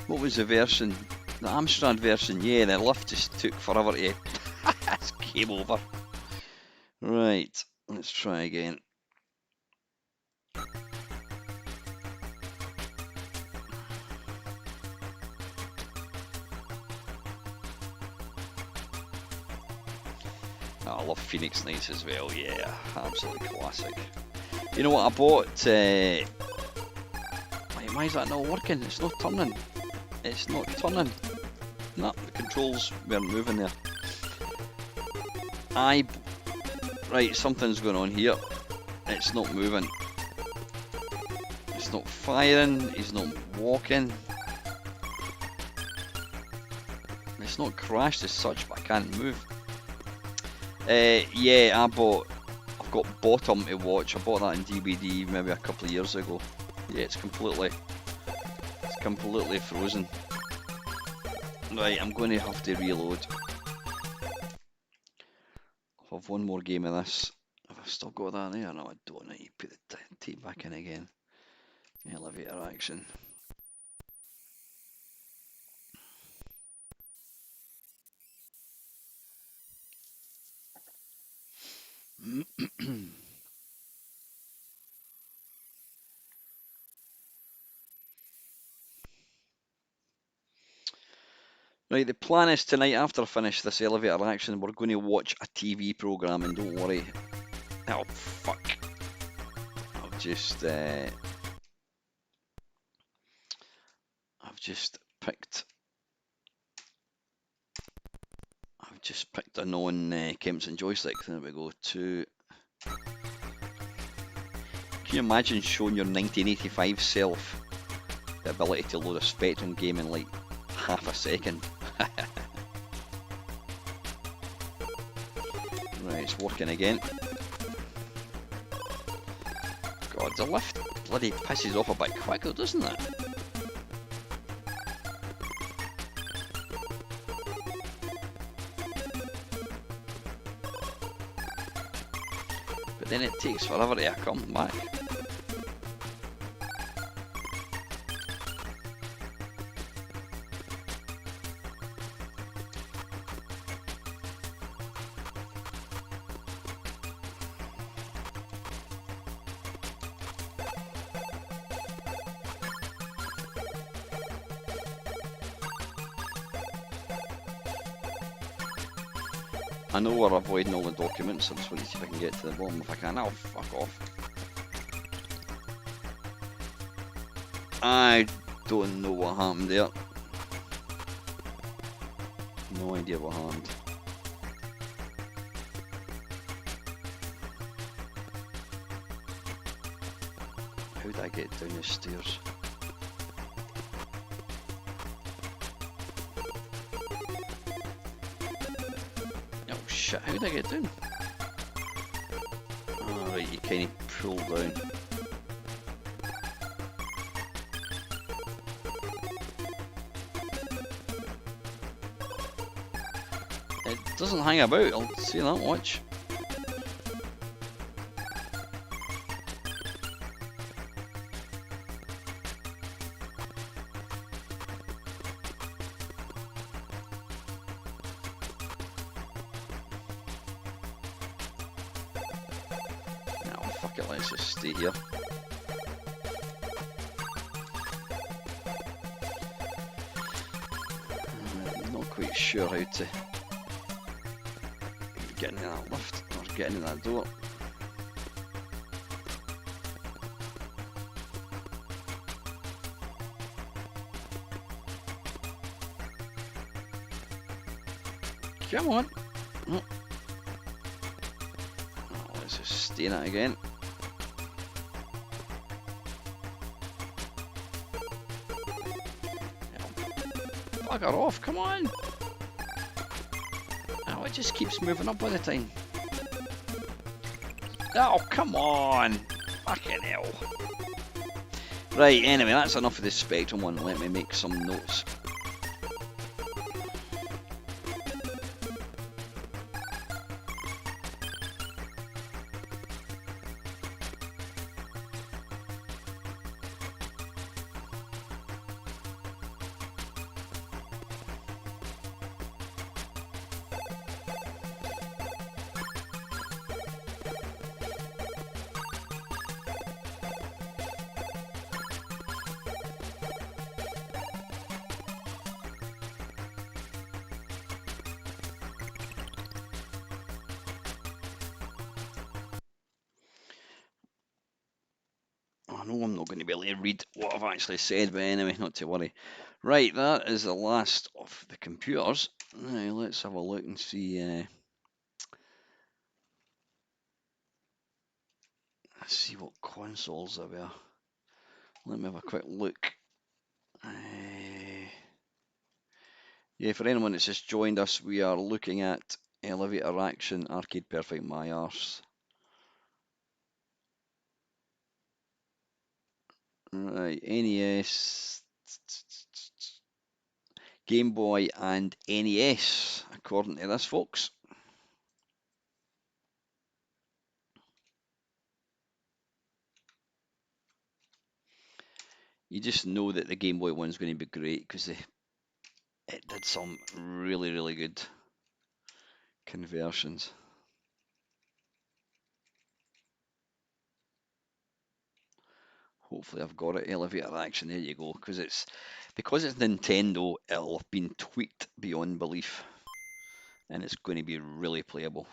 What was the version? The Amstrad version? Yeah, the lift just took forever to... It's game over. Right, let's try again. Oh, I love Phoenix Knights as well, yeah, absolutely classic. You know what I bought? Why is that not working? It's not turning. It's not turning. No, the controls weren't moving there. Right, something's going on here. It's not moving. It's not firing. He's not walking. It's not crashed as such, but I can't move. Yeah, I've got Bottom to watch. I bought that in DVD maybe a couple of years ago. Yeah, it's completely frozen. Right, I'm going to have to reload. I'll have one more game of this. Have I still got that there? No, I don't. I need to put the tape back in again. Elevator action. Right, the plan is tonight, after I finish this elevator action, we're going to watch a TV programme, and don't worry. Oh, fuck. I've just picked a non-Kempson joystick. There we go. Can you imagine showing your 1985 self the ability to load a Spectrum game in like half a second? Right, it's working again. God, the lift bloody pisses off a bit quicker, doesn't it? But then it takes forever to come back. I know we're avoiding all the documents, I just want to see if I can get to the bottom. If I can, I'll fuck off. I don't know what happened there. No idea what happened. How did I get down the stairs? Shit, how did I get down? Alright, you kind of pull down. It doesn't hang about, I'll say that much. Let's just stay here. I'm not quite sure how to get into that lift or get into that door. Come on. Oh, let's just stay in it again. bugger off, come on! Oh, it just keeps moving up all the time. Oh, come on! Fucking hell. Right, anyway, that's enough of this Spectrum one. Let me make some notes. I know I'm not going to be able to read what I've actually said, but anyway, not to worry. Right, that is the last of the computers. Now, let's have a look and see. See what consoles there were. Let me have a quick look. Yeah, for anyone that's just joined us, we are looking at Elevator Action, Arcade Perfect, My Arse. Right, NES, Game Boy and NES, according to this, folks. You just know that the Game Boy one's going to be great because it did some really, really good conversions. Hopefully I've got it, Elevator Action, there you go, because it's Nintendo, it'll have been tweaked beyond belief, and it's going to be really playable.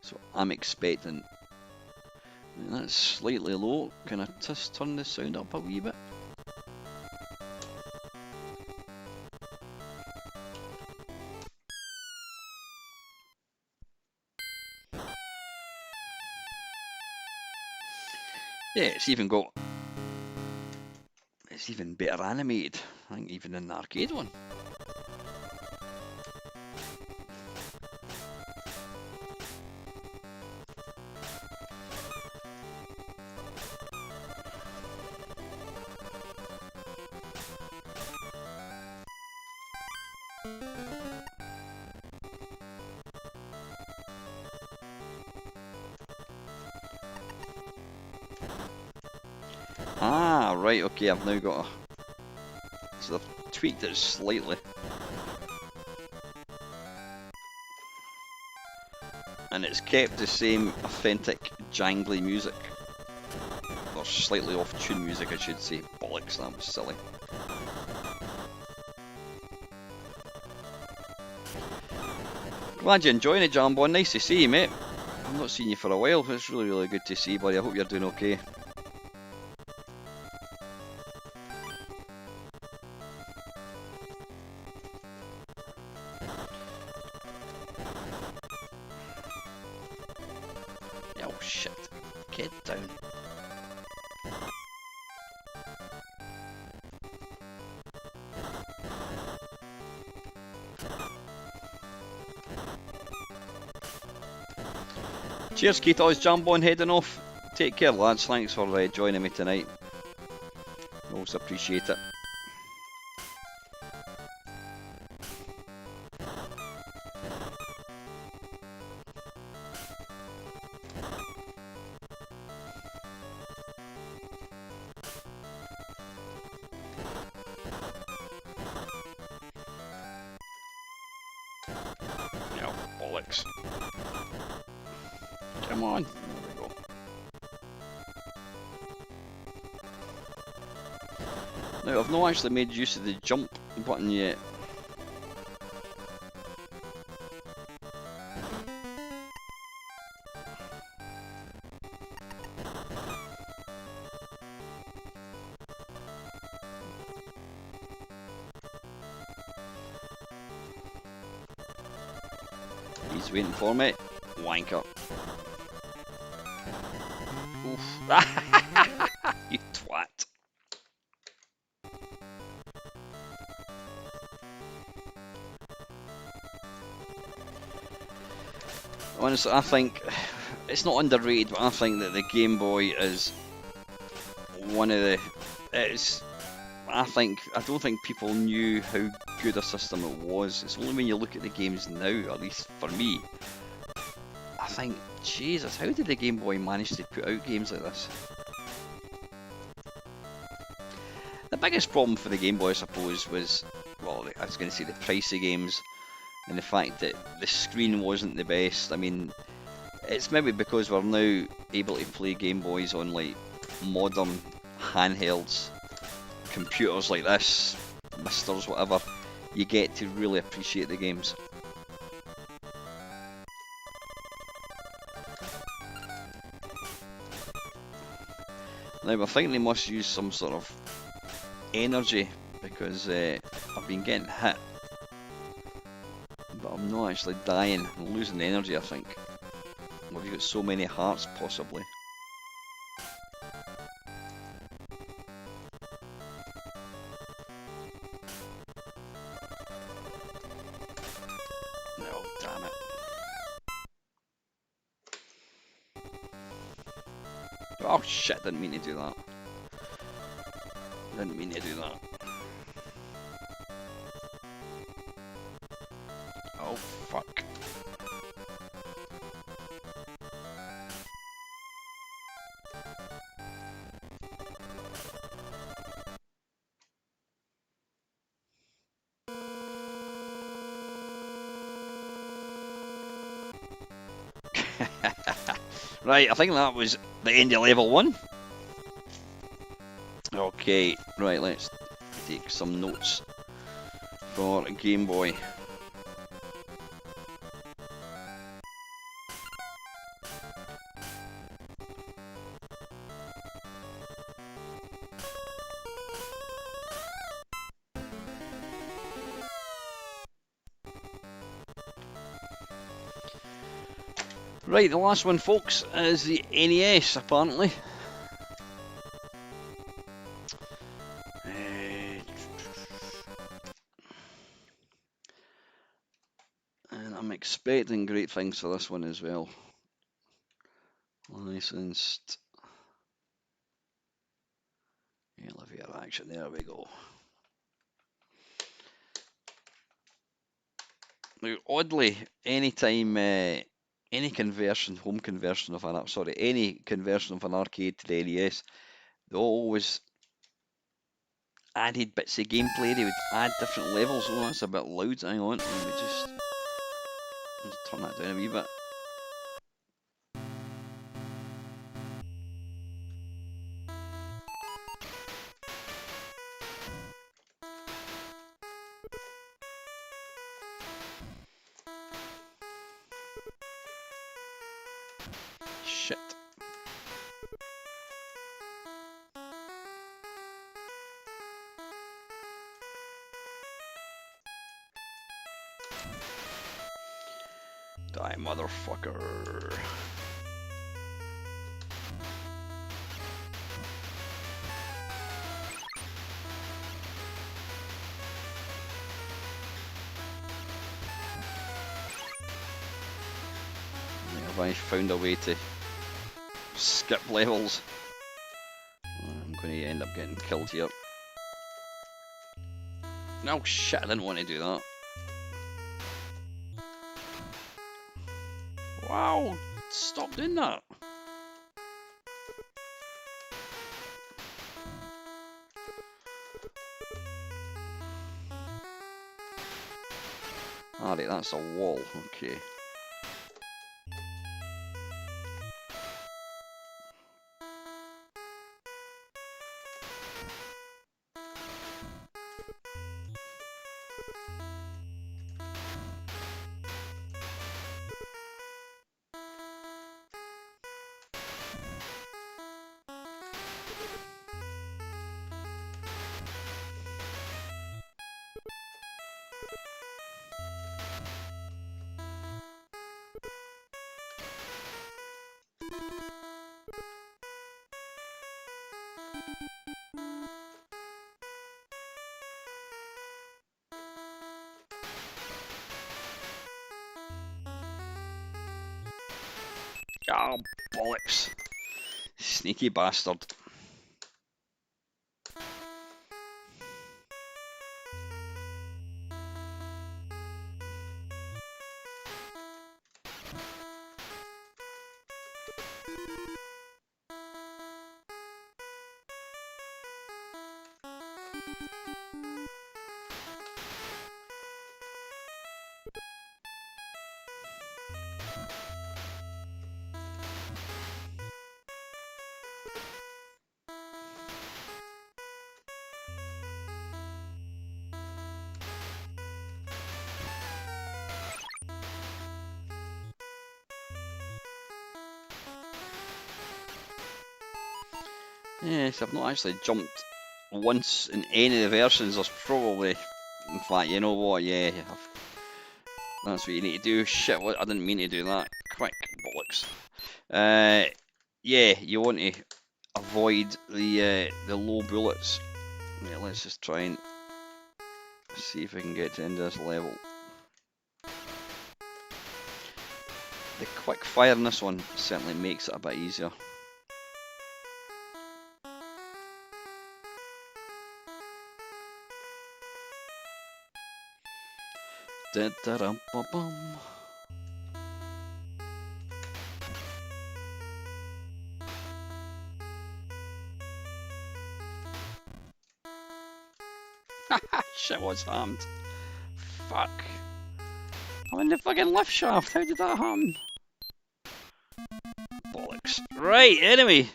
So I'm expecting, that's slightly low, can I just turn the sound up a wee bit? Yeah, it's even better animated, I think, even than the arcade one. Ah, right, okay, I've now got so they've tweaked it slightly. And it's kept the same authentic jangly music. Or slightly off-tune music, I should say. Bollocks, that was silly. Glad you're enjoying it, Jambon. Nice to see you, mate. I've not seen you for a while. It's really, really good to see you, buddy. I hope you're doing okay. Oh, shit. Get down. Cheers, Keith. It's Jambon heading off. Take care, lads. Thanks for joining me tonight. Most appreciate it. Yeah, bollocks. Come on. There we go. Now, I've not actually made use of the jump button yet. He's waiting for me. Wanker. Oof. You twat. Honestly, I think it's not underrated, but I think that the Game Boy is one of the. It's. I don't think people knew how good a system it was. It's only when you look at the games now, at least for me, I think, Jesus, how did the Game Boy manage to put out games like this? The biggest problem for the Game Boy, I suppose, was, well, I was going to say the price of games and the fact that the screen wasn't the best. I mean, it's maybe because we're now able to play Game Boys on like modern handhelds, computers like this, Misters, whatever. You get to really appreciate the games. Now I think they must use some sort of energy because I've been getting hit, but I'm not actually dying. I'm losing energy, I think. Well, you've got so many hearts, possibly. No, damn it. Oh shit, didn't mean to do that. Didn't mean to do that. Oh fuck. Right, I think that was the end of level 1. Okay, right, let's take some notes for Game Boy. Right, the last one, folks, is the NES, apparently. And I'm expecting great things for this one as well. Licensed. Elevator action, there we go. Now, oddly, anytime any conversion, home conversion of an, sorry, any conversion of an arcade to the NES, they always added bits of gameplay. They would add different levels. Oh, that's a bit loud. Hang on, let me just turn that down a wee bit. Shit. Die, motherfucker. Have I found a way to skip levels? I'm going to end up getting killed here. No, shit, I didn't want to do that. Wow, stop doing that. Alright, that's a wall, okay. Oh, bollocks. Sneaky bastard. Yes, I've not actually jumped once in any of the versions. There's probably, in fact, you know what? Yeah, that's what you need to do. Shit, what? I didn't mean to do that. Quick, bollocks. Yeah, you want to avoid the low bullets. Yeah, let's just try and see if we can get to the end of this level. The quick fire in this one certainly makes it a bit easier. Da-da-dum-bum-bum. Shit, what's happened? Fuck. I'm in the fucking lift shaft. How did that happen? Bollocks. Right, anyway.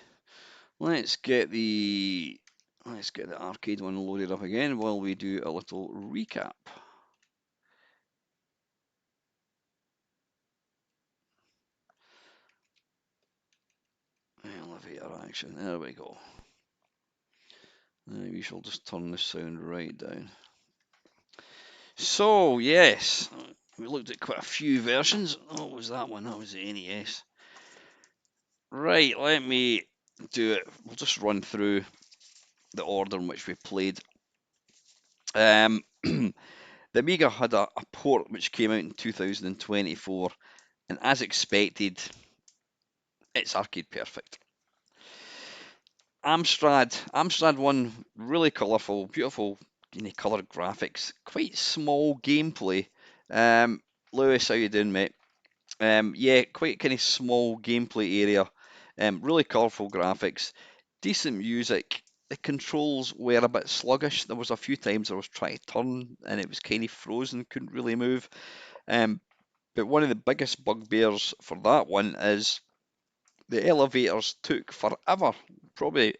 Let's get the arcade one loaded up again while we do a little recap. Elevator action. There we go. We shall just turn the sound right down. So, yes, we looked at quite a few versions. Oh, what was that one? That was the NES. Right, let me do it. We'll just run through the order in which we played. The Amiga had a port which came out in 2024, and as expected, it's arcade perfect. Amstrad 1, really colourful, beautiful, coloured graphics, quite small gameplay. Lewis, how you doing, mate? Yeah, quite kind of small gameplay area. Really colourful graphics, decent music. The controls were a bit sluggish. There was a few times I was trying to turn and it was kind of frozen, couldn't really move. But one of the biggest bugbears for that one is the elevators took forever. Probably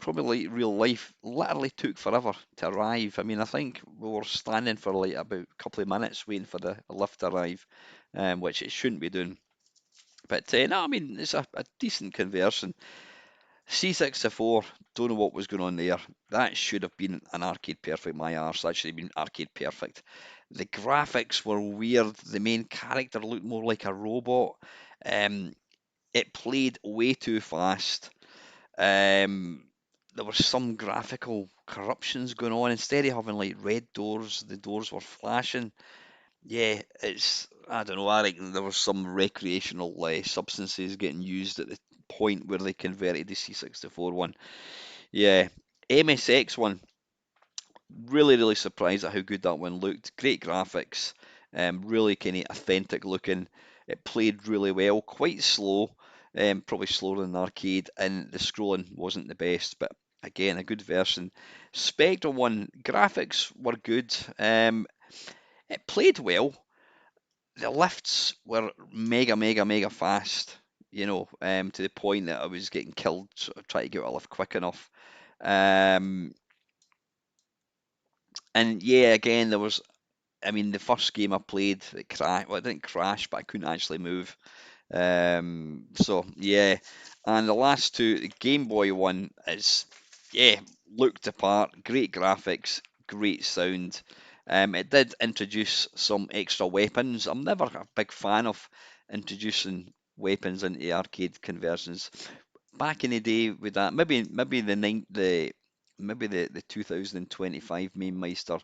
like real life, literally took forever to arrive. I mean, I think we were standing for like about a couple of minutes waiting for the lift to arrive, which it shouldn't be doing. But no, I mean, it's a decent conversion. C64, don't know what was going on there. That should have been an arcade perfect. My arse, that should have been arcade perfect. The graphics were weird. The main character looked more like a robot. It played way too fast. There were some graphical corruptions going on. Instead of having like red doors, the doors were flashing. Yeah, I don't know. I reckon there was some recreational substances getting used at the point where they converted the C64 one. Yeah, MSX one. Really surprised at how good that one looked. Great graphics, really kind of authentic looking. It played really well, quite slow, probably slower than the arcade, and the scrolling wasn't the best, but again, a good version. Spectrum one, graphics were good. It played well. The lifts were mega fast, to the point that I was getting killed trying to get out a lift quick enough. Um, and yeah, again, I mean, the first game I played, it crashed. Well, it didn't crash, but I couldn't actually move. So yeah, and the last two, the Game Boy one is, yeah, looked apart, great graphics, great sound. It did introduce some extra weapons. I'm never a big fan of introducing weapons into the arcade conversions. Back in the day with that, maybe the 2025 Main Meister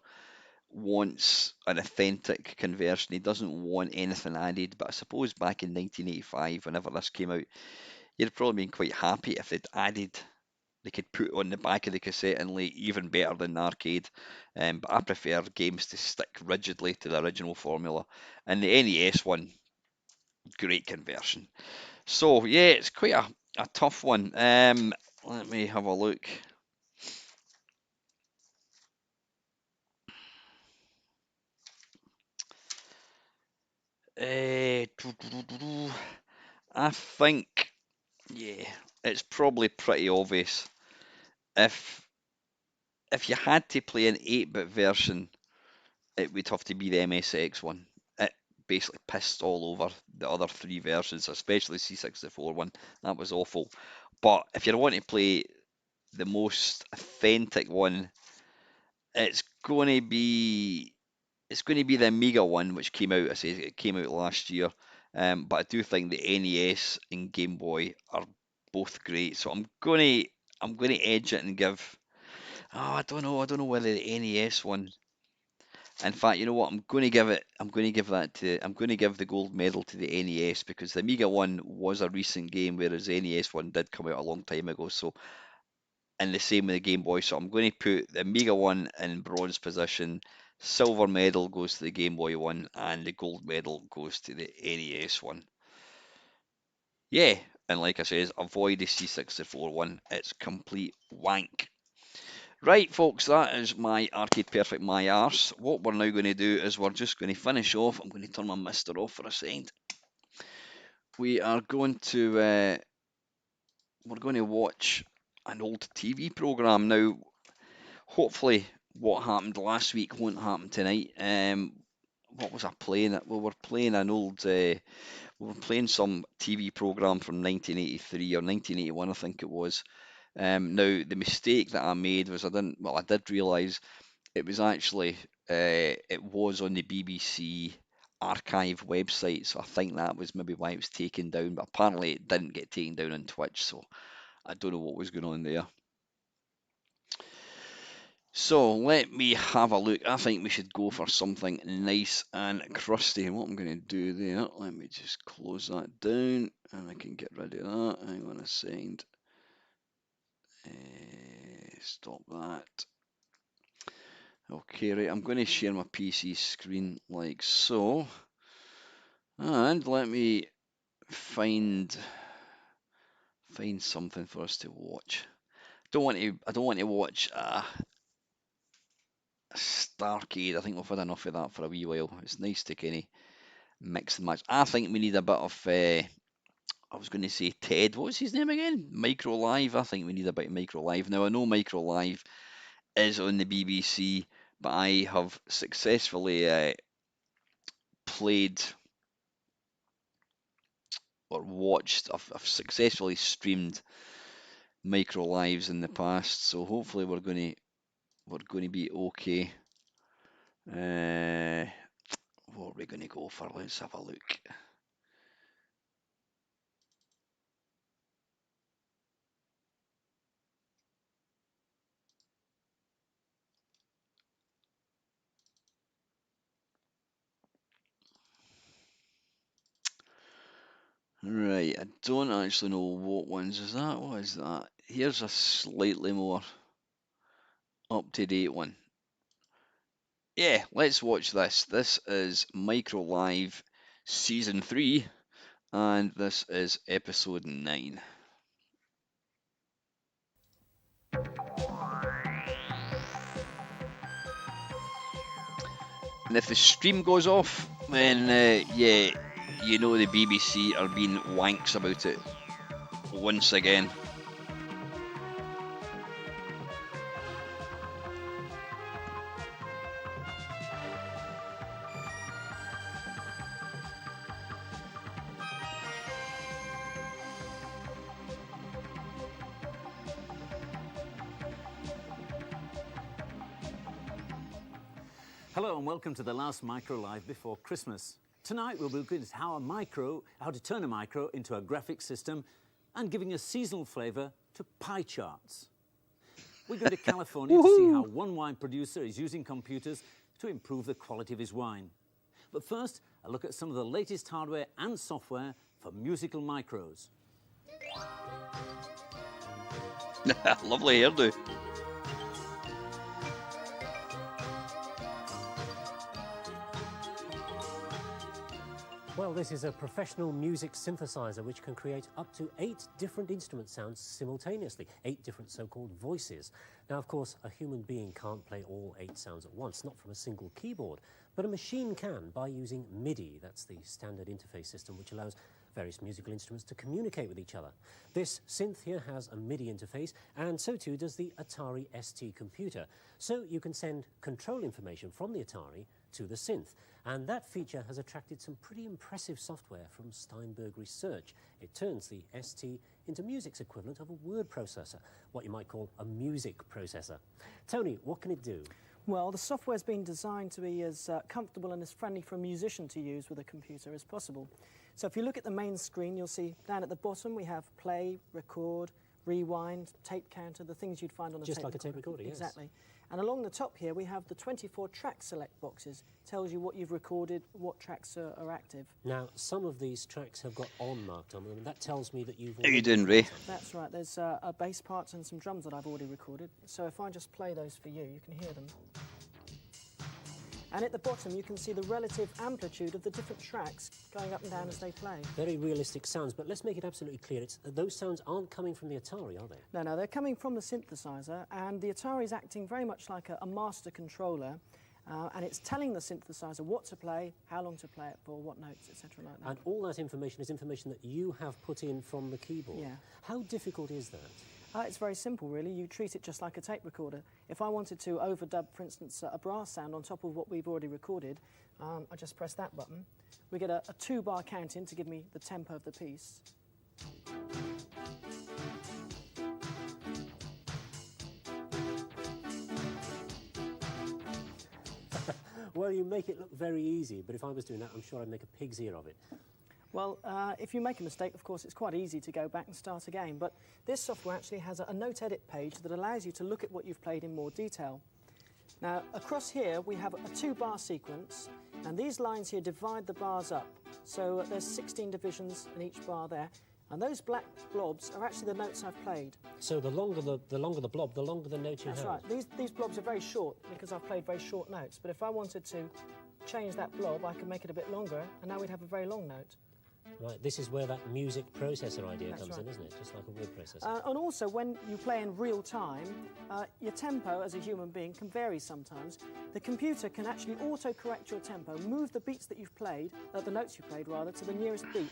wants an authentic conversion. He doesn't want anything added. But I suppose back in 1985, whenever this came out, you'd have probably been quite happy if they'd added. They could put on the back of the cassette and lay even better than the arcade. But I prefer games to stick rigidly to the original formula. And the NES one, great conversion. So yeah, it's quite a tough one. Let me have a look. I think, yeah, it's probably pretty obvious. If you had to play an 8-bit version, it would have to be the MSX one. It basically pissed all over the other three versions, especially C64 one. That was awful. But if you want to play the most authentic one, it's going to be the Amiga one, which came out. I say it came out last year. But I do think the NES and Game Boy are both great. So I'm gonna edge it and give. Oh, I don't know. I don't know whether the NES one. In fact, you know what? I'm going to give it. I'm going to give that to. I'm going to give the gold medal to the NES because the Amiga one was a recent game, whereas the NES one did come out a long time ago. So, and the same with the Game Boy. So I'm going to put the Amiga one in bronze position. Silver medal goes to the Game Boy one, and the gold medal goes to the NES one. Yeah, and like I says, avoid the C64 one. It's complete wank. Right, folks, that is my Arcade Perfect My Arse. What we're now going to do is we're just going to finish off. I'm going to turn my mister off for a second. We are going to we're going to watch an old TV program now. Hopefully, what happened last week won't happen tonight. What was I playing? We were playing an old. We were playing some TV program from 1983 or 1981, I think it was. Now the mistake that I made was I didn't. Well, I did realise it was actually it was on the BBC archive website, so I think that was maybe why it was taken down. But apparently, it didn't get taken down on Twitch, so I don't know what was going on there. So let me have a look. I think we should go for something nice and crusty. And what I'm going to do there, let me just close that down and I can get rid of that. Hang on a second. Stop that. Okay, right, I'm going to share my PC screen like so. And let me find something for us to watch. I don't want to watch Starcade. I think we've had enough of that for a wee while. It's nice to kind of mix and match. I think we need a bit of. I was going to say Ted. What was his name again? Micro Live. I think we need a bit of Micro Live. Now I know Micro Live is on the BBC, but I have successfully played or watched. I've successfully streamed Micro Lives in the past, so hopefully we're going to be okay. What are we going to go for? Let's have a look. Right, I don't actually know what ones is that. What is that? Here's a slightly more up to date one. Yeah, let's watch this. This is Micro Live Season 3, and this is Episode 9. And if the stream goes off, then yeah, you know the BBC are being wanks about it once again. Hello and welcome to the last Micro Live before Christmas. Tonight we'll be looking at how to turn a micro into a graphic system and giving a seasonal flavour to pie charts. We go to California to see how one wine producer is using computers to improve the quality of his wine. But first, a look at some of the latest hardware and software for musical micros. Lovely hairdo. Well, this is a professional music synthesizer which can create up to 8 different instrument sounds simultaneously, 8 different so-called voices. Now, of course, a human being can't play all 8 sounds at once, not from a single keyboard, but a machine can by using MIDI. That's the standard interface system which allows various musical instruments to communicate with each other. This synth here has a MIDI interface, and so too does the Atari ST computer. So you can send control information from the Atari to the synth. And that feature has attracted some pretty impressive software from Steinberg Research. It turns the ST into music's equivalent of a word processor, what you might call a music processor. Tony, what can it do? Well, the software's been designed to be as comfortable and as friendly for a musician to use with a computer as possible. So if you look at the main screen, you'll see down at the bottom we have play, record, rewind, tape counter, the things you'd find on a tape recorder. Just like a tape recorder, yes. Exactly. And along the top here we have the 24 track select boxes. Tells you what you've recorded, what tracks are active. Now, some of these tracks have got on marked on them, and that tells me that you've... How you doing, Ray? That's right. There's a bass part and some drums that I've already recorded. So if I just play those for you, you can hear them. And at the bottom, you can see the relative amplitude of the different tracks going up and down as they play. Very realistic sounds, but let's make it absolutely clear. Those sounds aren't coming from the Atari, are they? No, they're coming from the synthesizer, and the Atari is acting very much like a master controller, and it's telling the synthesizer what to play, how long to play it for, what notes, etc. like that. And all that information is information that you have put in from the keyboard. Yeah. How difficult is that? It's very simple, really. You treat it just like a tape recorder. If I wanted to overdub, for instance, a brass sound on top of what we've already recorded, I just press that button. We get a 2-bar count in to give me the tempo of the piece. Well, you make it look very easy, but if I was doing that, I'm sure I'd make a pig's ear of it. Well, if you make a mistake, of course, it's quite easy to go back and start again, but this software actually has a note edit page that allows you to look at what you've played in more detail. Now, across here, we have a 2-bar sequence, and these lines here divide the bars up. So there's 16 divisions in each bar there, and those black blobs are actually the notes I've played. So the longer the blob, the longer the note you have. That's right. These blobs are very short because I've played very short notes, but if I wanted to change that blob, I could make it a bit longer, and now we'd have a very long note. Right, this is where that music processor idea That's comes right. in, isn't it? Just like a word processor. And also, when you play in real time, your tempo as a human being can vary sometimes. The computer can actually auto-correct your tempo, move the beats that you've played, the notes you played rather, to the nearest beat.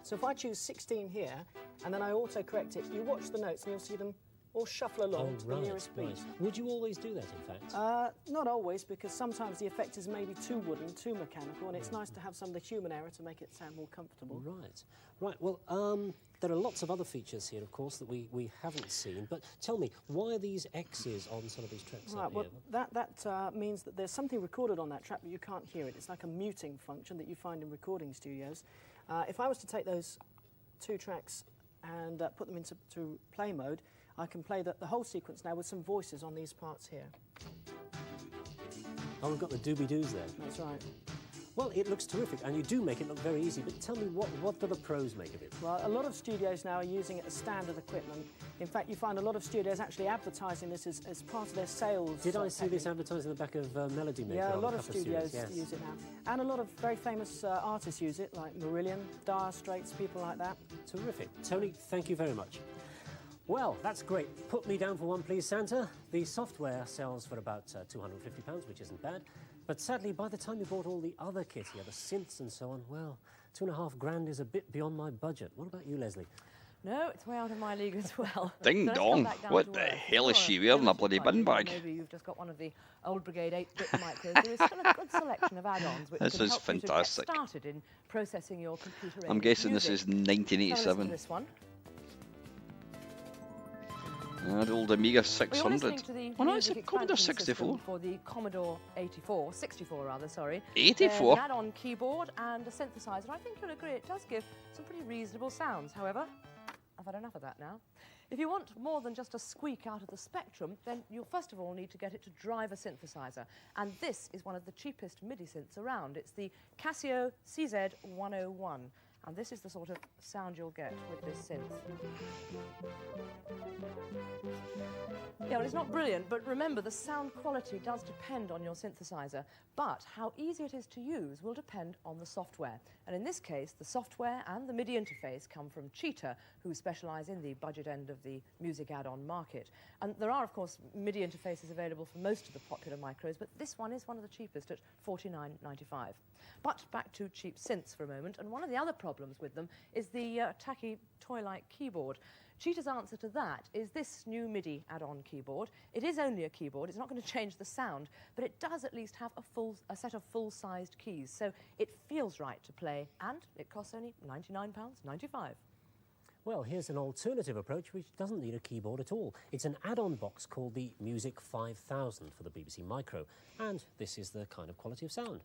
So if I choose 16 here, and then I auto-correct it, you watch the notes and you'll see them all shuffle along to the nearest beat. Right. Would you always do that, in fact? Not always, because sometimes the effect is maybe too wooden, too mechanical, and it's nice to have some of the human error to make it sound more comfortable. Right. Right, well, there are lots of other features here, of course, that we haven't seen, but tell me, why are these X's on some of these tracks Right, up well, here? that means that there's something recorded on that track, but you can't hear it. It's like a muting function that you find in recording studios. If I was to take those 2 tracks and put them into play mode, I can play the whole sequence now with some voices on these parts here. Oh, we've got the doobie-doos there. That's right. Well, it looks terrific, and you do make it look very easy, but tell me, what do the pros make of it? Well, a lot of studios now are using it as standard equipment. In fact, you find a lot of studios actually advertising this as part of their sales. Did I see technique. this advertised in the back of Melody Maker? Yeah, a on lot of couple studios series, yes. use it now. And a lot of very famous artists use it, like Marillion, Dire Straits, people like that. Terrific. Tony, thank you very much. Well, that's great. Put me down for one, please, Santa. The software sells for about £250, which isn't bad. But sadly, by the time you bought all the other kit here, the synths and so on, well, £2.5 grand is a bit beyond my budget. What about you, Leslie? No, it's way out of my league as well. Ding So let's dong. come back down What to the earth. hell is Sure, she wearing? A illusion bloody like bin you, bag. Maybe you've just got one of the old Brigade 8-bit micros. There is still a good selection of add-ons which This can is help you to get fantastic. started in processing your computer. I'm guessing this is Have a listen 1987. to this one. That old Amiga Well, you're 600. listening to the Oh no, it's a music Commodore expansion 64. system for the Commodore 64 rather, sorry. 84? There's an add-on keyboard and a synthesizer. I think you'll agree it does give some pretty reasonable sounds, however. I've had enough of that now. If you want more than just a squeak out of the spectrum, then you'll first of all need to get it to drive a synthesizer. And this is one of the cheapest MIDI synths around. It's the Casio CZ101. And this is the sort of sound you'll get with this synth. Yeah, well, it's not brilliant, but remember, the sound quality does depend on your synthesizer, but how easy it is to use will depend on the software. And in this case, the software and the MIDI interface come from Cheetah, who specialise in the budget end of the music add-on market. And there are, of course, MIDI interfaces available for most of the popular micros, but this one is one of the cheapest at $49.95. But back to cheap synths for a moment, and one of the other problems with them is the tacky toy-like keyboard. Cheetah's answer to that is this new MIDI add-on keyboard. It is only a keyboard, it's not going to change the sound, but it does at least have a set of full-sized keys, so it feels right to play, and it costs only £99.95. Well, here's an alternative approach which doesn't need a keyboard at all. It's an add-on box called the Music 5000 for the BBC Micro, and this is the kind of quality of sound.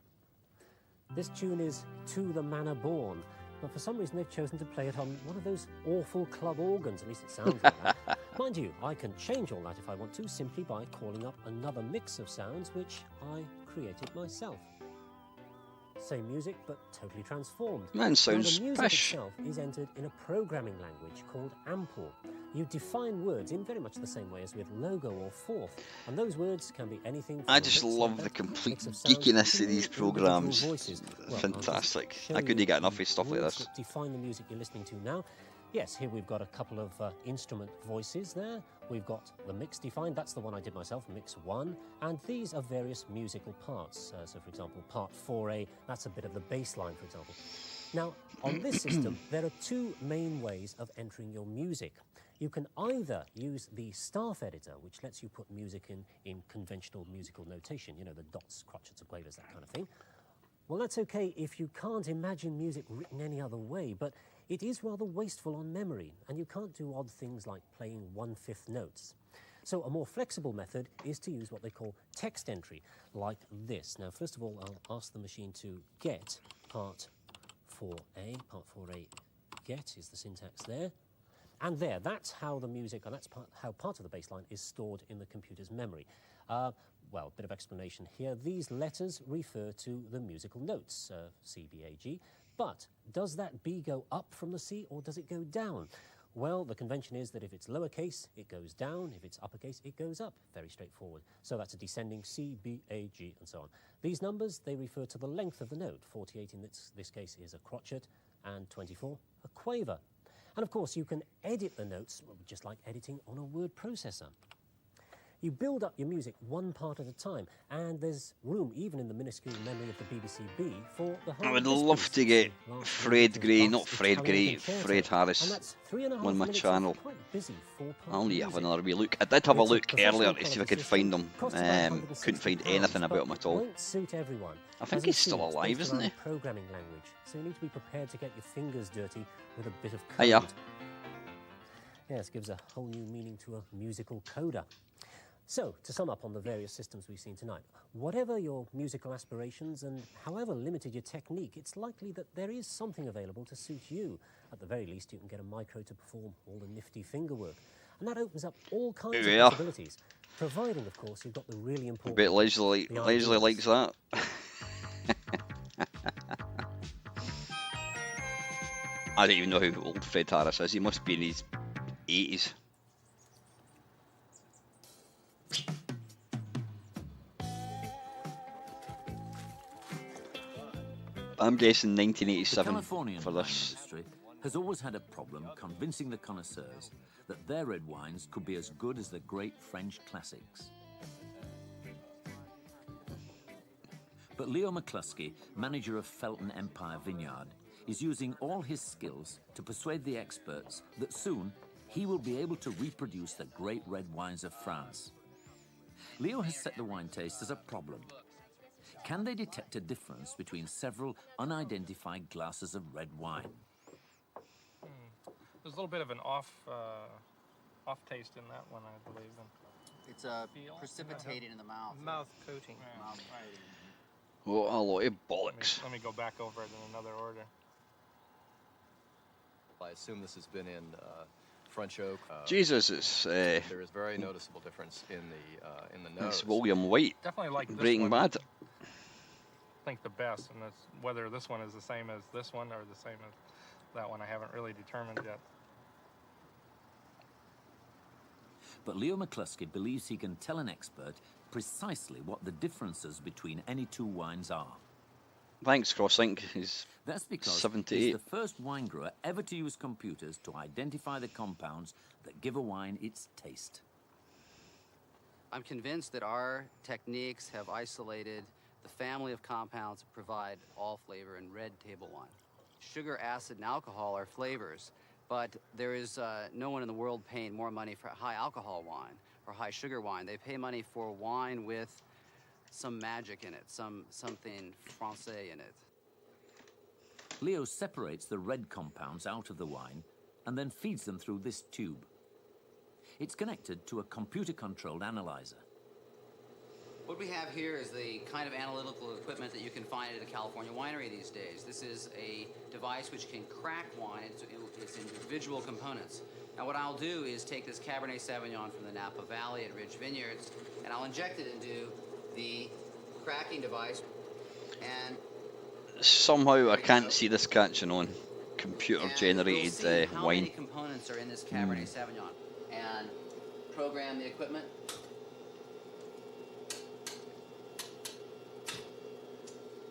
This tune is To the Manor Born, but for some reason they've chosen to play it on one of those awful club organs, at least it sounds like that. Mind you, I can change all that if I want to, simply by calling up another mix of sounds which I created myself. Same music, but totally transformed. Man, sounds now, the music pish. itself is entered in a programming language called AMPL. You define words in very much the same way as with logo or forth, and those words can be anything from I a just mix love of the complete mix of sounds geekiness to of these individual programs. voices. Well, I'll just Fantastic. show I couldn't you get the enough of stuff like words this. that define the music you're listening to now. Yes, here we've got a couple of instrument voices there. We've got the mix defined, that's the one I did myself, mix 1, and these are various musical parts. So, for example, part 4A, that's a bit of the bass line, for example. Now, on this system, there are two main ways of entering your music. You can either use the staff editor, which lets you put music in conventional musical notation, you know, the dots, crotchets, equators, that kind of thing. Well, that's okay if you can't imagine music written any other way, but it is rather wasteful on memory, and you can't do odd things like playing 1/5 notes. So a more flexible method is to use what they call text entry, like this. Now, first of all, I'll ask the machine to get part 4A. Part 4A get is the syntax there. And there, that's how the music, and that's how part of the bass line is stored in the computer's memory. Well, a bit of explanation here. These letters refer to the musical notes, C, B, A, G. But does that B go up from the C or does it go down? Well, the convention is that if it's lowercase, it goes down. If it's uppercase, it goes up. Very straightforward. So that's a descending C, B, A, G, and so on. These numbers, they refer to the length of the note. 48 in this case is a crotchet, and 24 a quaver. And of course, you can edit the notes just like editing on a word processor. You build up your music one part at a time, and there's room, even in the minuscule memory of the BBC-B, for the whole. I would love to get Fred Gray, not Fred Gray, Fred Harris on my channel. I'll need to have another wee look. I did have a look earlier to see if I could find him. Couldn't find anything about him at all. I think he's still alive, isn't he? Programming language, so you need to be prepared to get your fingers dirty with a bit of code. Oh, yeah. Yes, gives a whole new meaning to a musical coda. So, to sum up on the various systems we've seen tonight, whatever your musical aspirations and however limited your technique, it's likely that there is something available to suit you. At the very least, you can get a micro to perform all the nifty finger work. And that opens up all kinds of possibilities, providing, of course, you've got the really important... I bet Leslie likes that. I don't even know how old Fred Harris is. He must be in his 80s. I'm guessing 1987 for this. Industry has always had a problem convincing the connoisseurs that their red wines could be as good as the great French classics. But Leo McCluskey, manager of Felton Empire Vineyard, is using all his skills to persuade the experts that soon he will be able to reproduce the great red wines of France. Leo has set the wine taste as a problem. Can they detect a difference between several unidentified glasses of red wine? There's a little bit of an off taste in that one, I believe. It's precipitated in the mouth. Mouth coating. Yeah. Mouth. Oh, a lot of bollocks. Let me go back over it in another order. assume this has been in French oak. Jesus, it's there is very noticeable difference in the nose. it's William White, Definitely like this Breaking one. Bad. I think the best, and that's whether this one is the same as this one or the same as that one, I haven't really determined yet. But Leo McCluskey believes he can tell an expert precisely what the differences between any two wines are. Thanks, Crosslink. He's That's because 78. he's the first wine grower ever to use computers to identify the compounds that give a wine its taste. I'm convinced that our techniques have isolated the family of compounds that provide all flavor in red table wine. Sugar, acid, and alcohol are flavors, but there is no one in the world paying more money for high alcohol wine or high sugar wine. They pay money for wine with some magic in it, something français in it. Leo separates the red compounds out of the wine and then feeds them through this tube. It's connected to a computer-controlled analyzer. What we have here is the kind of analytical equipment that you can find at a California winery these days. This is a device which can crack wine into its individual components. Now what I'll do is take this Cabernet Sauvignon from the Napa Valley at Ridge Vineyards, and I'll inject it into the cracking device, and Somehow I can't see this catching on. we'll Computer-generated see how many wine. components are in this Cabernet Sauvignon, and program the equipment.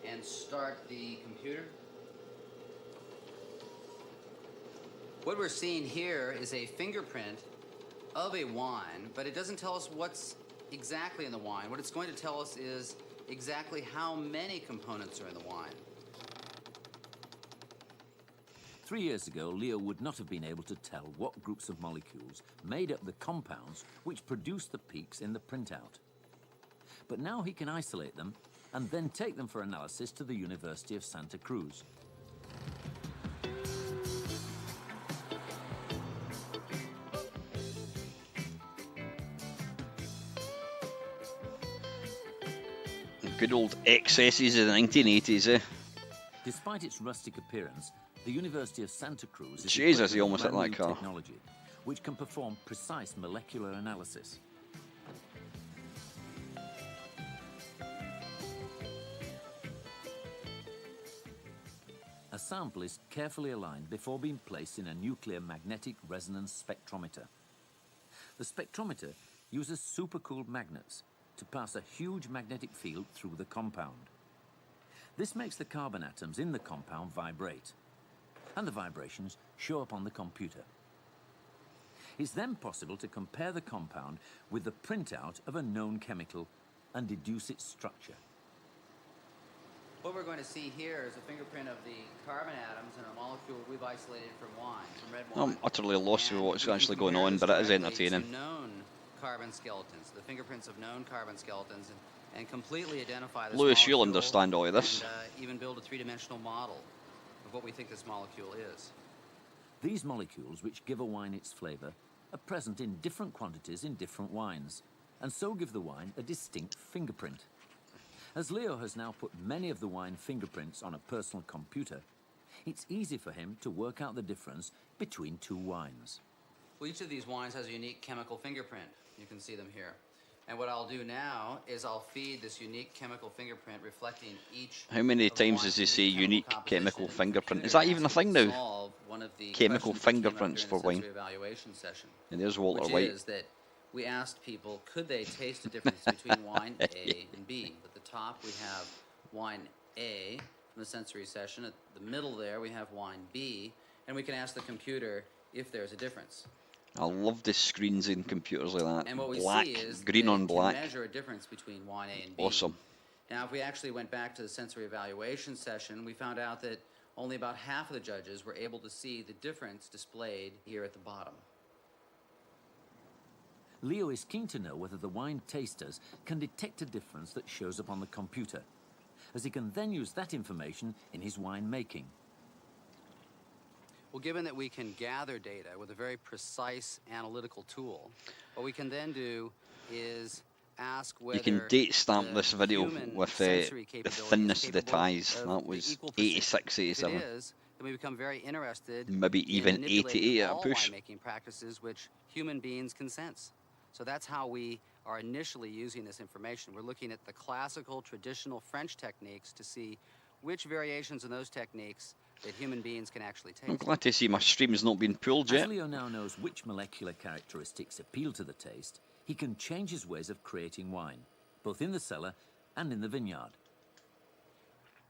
And start the computer. What we're seeing here is a fingerprint of a wine, but it doesn't tell us what's exactly in the wine. What it's going to tell us is exactly how many components are in the wine. 3 years ago, Leo would not have been able to tell what groups of molecules made up the compounds which produce the peaks in the printout. But now he can isolate them and then take them for analysis to the University of Santa Cruz. Good old excesses of the 1980s, eh? Despite its rustic appearance, the University of Santa Cruz is Jesus, equipped he with almost hit brand that new car. technology which can perform precise molecular analysis. A sample is carefully aligned before being placed in a nuclear magnetic resonance spectrometer. The spectrometer uses supercooled magnets to pass a huge magnetic field through the compound. This makes the carbon atoms in the compound vibrate, and the vibrations show up on the computer. It's then possible to compare the compound with the printout of a known chemical and deduce its structure. What we're going to see here is a fingerprint of the carbon atoms in a molecule we've isolated from wine, from red wine. I'm utterly lost with And what's we can actually going compare on, this but it is directly entertaining. to known carbon skeletons, the fingerprints of known carbon skeletons, and completely identify this Lewis, you'll molecule understand all of this. And even build a three-dimensional model of what we think this molecule is. These molecules, which give a wine its flavor, are present in different quantities in different wines, and so give the wine a distinct fingerprint. As Leo has now put many of the wine fingerprints on a personal computer, it's easy for him to work out the difference between two wines. Well, each of these wines has a unique chemical fingerprint. You can see them here. And what I'll do now is I'll feed this unique chemical fingerprint reflecting each. How many of the times wine's does he say unique chemical composition. The fingerprint? Is computer that even a asks it thing to now? solve one of the Chemical questions that came up fingerprints during for the wine. sensory evaluation session, And there's Walter which White. is that we asked people, could they taste the difference between wine A and B? At the top, we have wine A from the sensory session. At the middle there, we have wine B. And we can ask the computer if there's a difference. I love the screens in computers like that. And what we Black, see is green they on black. can measure a difference between wine A and B. Awesome. Now, if we actually went back to the sensory evaluation session, we found out that only about half of the judges were able to see the difference displayed here at the bottom. Leo is keen to know whether the wine tasters can detect a difference that shows up on the computer, as he can then use that information in his wine making. Well, given that we can gather data with a very precise analytical tool, what we can then do is ask whether You can date stamp the this video human with sensory the capability is thinness of the capable ties. of That the was equal precision. 86, If it 87. is, then we become very interested Maybe in even manipulating 88 at a all push. winemaking practices which human beings can sense. So that's how we are initially using this information. We're looking at the classical, traditional French techniques to see which variations in those techniques that human beings can actually I'm taste. glad to see my stream's not been pulled As yet. Leo now knows which molecular characteristics appeal to the taste, he can change his ways of creating wine, both in the cellar and in the vineyard.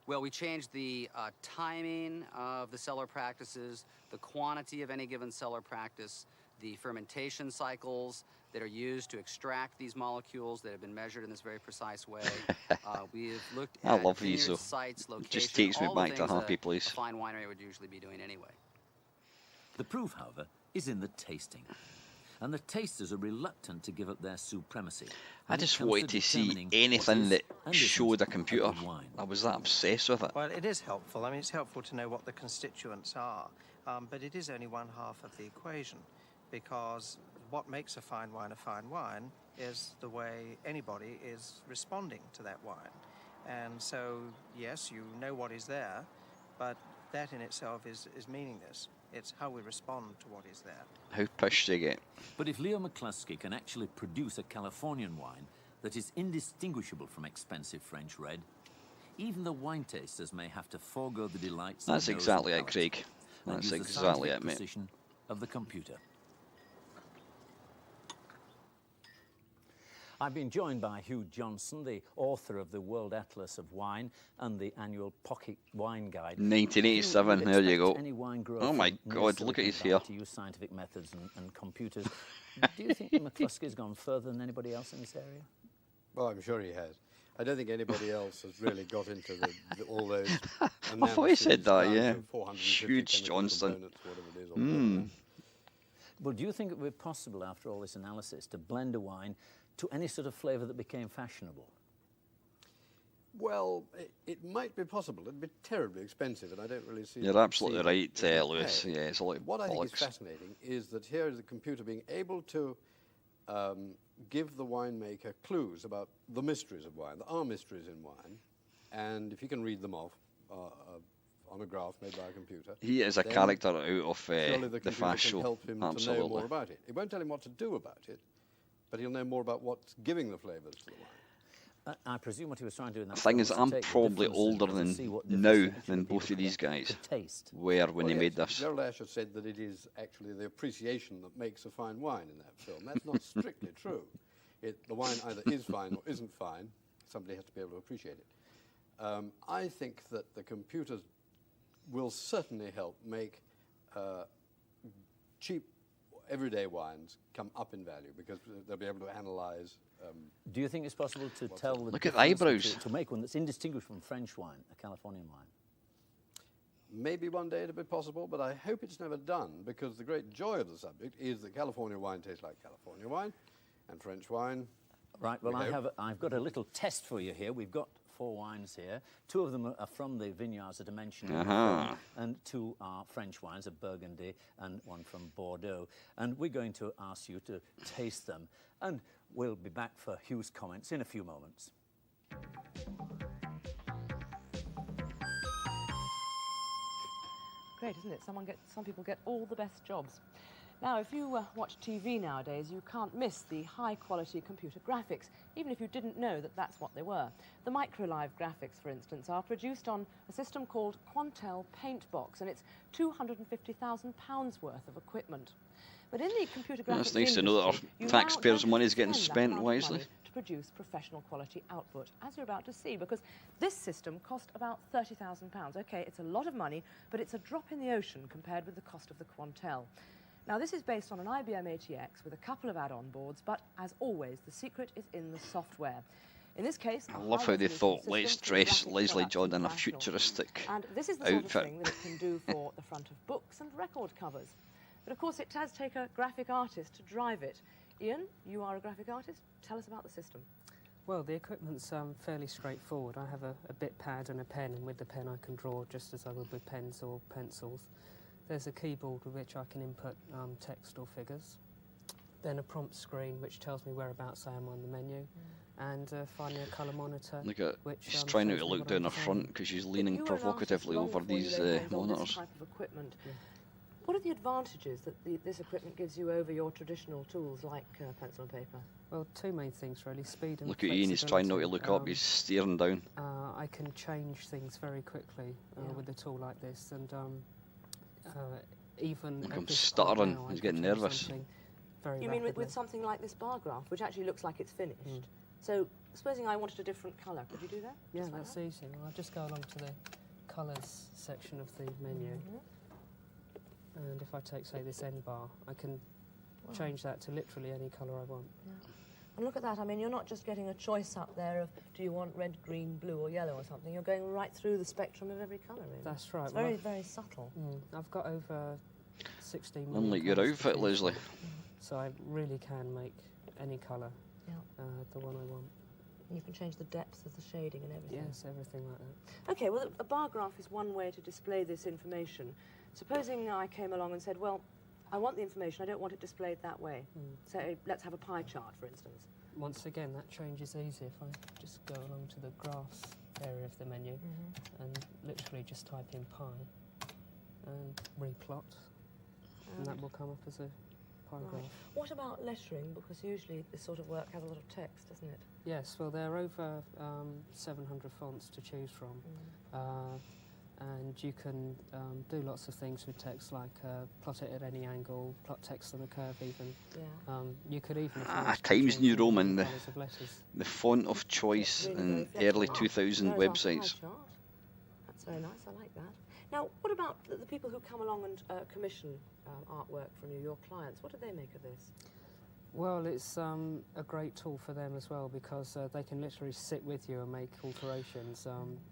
Well, we changed the timing of the cellar practices, the quantity of any given cellar practice, the fermentation cycles that are used to extract these molecules that have been measured in this very precise way. We have looked I at love these, vineyard though. sites, It location, just takes me all the back to a things happy place. a fine winery would usually be doing anyway. The proof, however, is in the tasting. And the tasters are reluctant to give up their supremacy. I when it just comes wanted to see determining what anything is that and isn't showed a a computer. good wine. I was that obsessed with it. Well, it is helpful. I mean, it's helpful to know what the constituents are, but it is only one half of the equation, because what makes a fine wine is the way anybody is responding to that wine. And so, yes, you know what is there, but that in itself is meaningless. It's how we respond to what is there. How pushed they get. But if Leo McCluskey can actually produce a Californian wine that is indistinguishable from expensive French red, even the wine tasters may have to forego the delights of That's nose and exactly it, palate Craig. and That's use the exactly scientific it, mate. precision of the computer. I've been joined by Hugh Johnson, the author of the World Atlas of Wine and the annual Pocket Wine Guide. 1987, Hugh, there you you'd go. expect any wine grower Oh my from God, look at his Silicon hair. Valley to use scientific methods and computers. Do you think McCluskey's gone further than anybody else in this area? Well, I'm sure he has. I don't think anybody else has really got into all those. I thought he said that, analyses yeah. down to 450 Huge chemical Johnson. components, whatever it is, or more than Well, do you think it would be possible, after all this analysis, to blend a wine to any sort of flavour that became fashionable? Well, it might be possible. It'd be terribly expensive, and I don't really see. You're absolutely see right, it Lewis. pay. Yeah, it's a lot of What I think is bollocks. fascinating is that here is the computer being able to give the winemaker clues about the mysteries of wine. There are mysteries in wine, and if you can read them off on a graph made by a computer, He is a then character out of surely the the computer Fast can Show. help him to know Absolutely. more about it. It won't tell him what to do about it, but he'll know more about what's giving the flavours to the wine. I presume what he was trying to do in that The thing film is, was to I'm take the probably differences older and than see what now differences than people both of these could guys taste. were when Well, they yes, made this. Gerald Asher said that it is actually the appreciation that makes a fine wine in that film. That's not strictly true. The wine either is fine or isn't fine. Somebody has to be able to appreciate it. I think that the computers will certainly help make cheap, everyday wines come up in value, because they'll be able to analyse. Do you think it's possible to tell the Look at the difference and eyebrows. to make one that's indistinguishable from French wine, a Californian wine? Maybe one day it'll be possible, but I hope it's never done, because the great joy of the subject is that California wine tastes like California wine, and French wine. Right, well, We hope. I've got a little test for you here. We've got 4 wines here. 2 of them are from the vineyards that I mentioned in the film, and 2 are French wines, a Burgundy and one from Bordeaux. And we're going to ask you to taste them, and we'll be back for Hugh's comments in a few moments. Great, isn't it? Some people get all the best jobs. Now, if you watch TV nowadays, you can't miss the high-quality computer graphics, even if you didn't know that that's what they were. The MicroLive graphics, for instance, are produced on a system called Quantel Paintbox, and it's £250,000 worth of equipment. But in the computer graphics It's nice to know that our industry, you now taxpayers' don't money is getting spend that spent amount of wisely. money to produce professional quality output, as you're about to see, because this system cost about £30,000. OK, it's a lot of money, but it's a drop in the ocean compared with the cost of the Quantel. Now, this is based on an IBM ATX with a couple of add-on boards, but as always, the secret is in the software. In this case, I love how they thought, let's dress Leslie John in a futuristic and this is the sort of outfit. thing that it can do for the front of books and record covers. But of course, it does take a graphic artist to drive it. Ian, you are a graphic artist. Tell us about the system. Well, the equipment's fairly straightforward. I have a bit pad and a pen, and with the pen I can draw just as I would with pens or pencils. There's a keyboard with which I can input text or figures. Then a prompt screen which tells me whereabouts I am on the menu. and finding a colour monitor. Look at, which, she's trying not shows to me look what down I'm her designing. front because she's leaning You were an artist provocatively long over before you these laid hands on monitors. This type of equipment. What are the advantages that this equipment gives you over your traditional tools like pencil and paper? Well, two main things really, speed and Look at Ian, he's trying not to flexibility. look up, he's staring down. I can change things very quickly Yeah. with a tool like this, and even Look, at I'm this stuttering. point now, I He's can getting change nervous. something very You mean rapidly. with something like this bar graph, which actually looks like it's finished? So, supposing I wanted a different colour, could you do that? Yeah, Just like that's that? easy. Well, I'll just go along to the colours section of the menu, and if I take, say, this N bar, I can change that to literally any colour I want. And look at that, I mean, you're not just getting a choice up there of do you want red, green, blue or yellow or something, you're going right through the spectrum of every colour, really. That's right. It's well, very, I've- very subtle. I've got over 16 million Unlike your colours to outfit, choose Leslie. from. So I really can make any colour Yeah. the one I want. And you can change the depth of the shading and everything. Yes, everything like that. OK, well, a bar graph is one way to display this information. Supposing I came along and said, well, I want the information, I don't want it displayed that way. So let's have a pie chart, for instance. Once again, that change is easy if I just go along to the graphs area of the menu and literally just type in pi and replot, and that will come up as a pie Right. graph. What about lettering? Because usually this sort of work has a lot of text, doesn't it? Yes, well, there are over 700 fonts to choose from, and you can do lots of things with text, like plot it at any angle, plot text on a curve even. Yeah. You could even... if you wanted to Times change New the Roman, the, colours of letters. the font of choice Really in very early flexible. 2000 There's our pie websites. chart. That's very nice, I like that. Now, what about the people who come along and commission artwork from you, your clients? What do they make of this? Well, it's a great tool for them as well, because they can literally sit with you and make alterations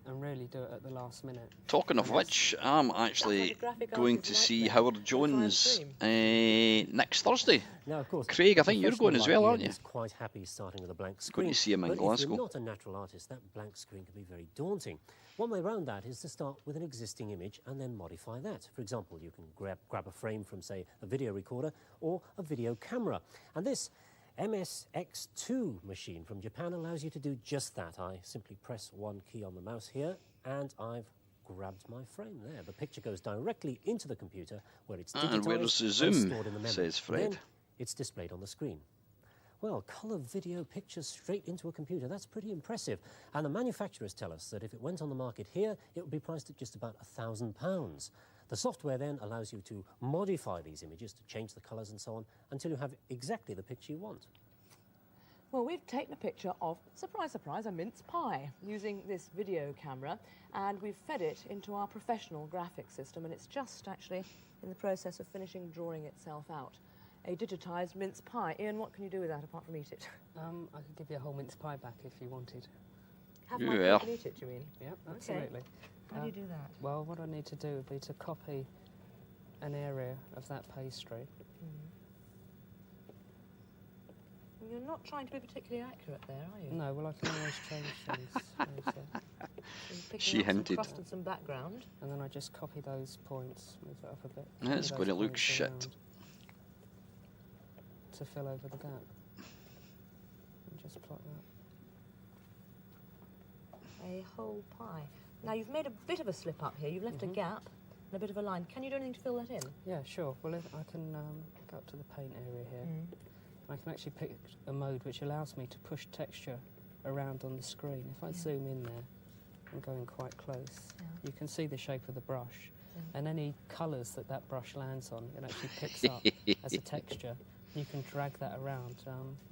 and really do it at the last minute. Talking of which, I'm actually going to see Howard Jones next Thursday. Now, of course, Craig, I think you're going as well, aren't you? Is quite happy starting with a blank screen. Going to see him in but Glasgow. if you're not a natural artist, that blank screen can be very daunting. One way around that is to start with an existing image and then modify that. For example, you can grab a frame from, say, a video recorder or a video camera. And this MSX2 machine from Japan allows you to do just that. I simply press one key on the mouse here and I've grabbed my frame there. The picture goes directly into the computer where it's digitized And where's the and zoom, stored in the memory. says Fred. Then it's displayed on the screen. Well, colour video pictures straight into a computer, that's pretty impressive. And the manufacturers tell us that if it went on the market here, it would be priced at just about £1,000. The software then allows you to modify these images, to change the colours and so on, until you have exactly the picture you want. Well, we've taken a picture of, surprise, surprise, a mince pie using this video camera, and we've fed it into our professional graphics system, and it's just actually in the process of finishing drawing itself out. A digitised mince pie. Ian, what can you do with that apart from eat it? I could give you a whole mince pie back if you wanted. Have my Yeah. cake and eat it, do you mean? Yep, Okay. absolutely. How do you do that? Well, what I need to do would be to copy an area of that pastry. You're not trying to be particularly accurate there, are you? No, well, I can always change things. later. So you're picking She up some hinted. crust and some background. And then I just copy those points, move that up a bit. Yeah, copy it's those gonna look points shit. around to fill over the gap. And just plot that. A whole pie. Now, you've made a bit of a slip up here. You've left a gap and a bit of a line. Can you do anything to fill that in? Yeah, sure. Well, if I can go up to the paint area here. I can actually pick a mode which allows me to push texture around on the screen. If I zoom in there and go in quite close, you can see the shape of the brush. And any colours that that brush lands on, it actually picks up as a texture. You can drag that around,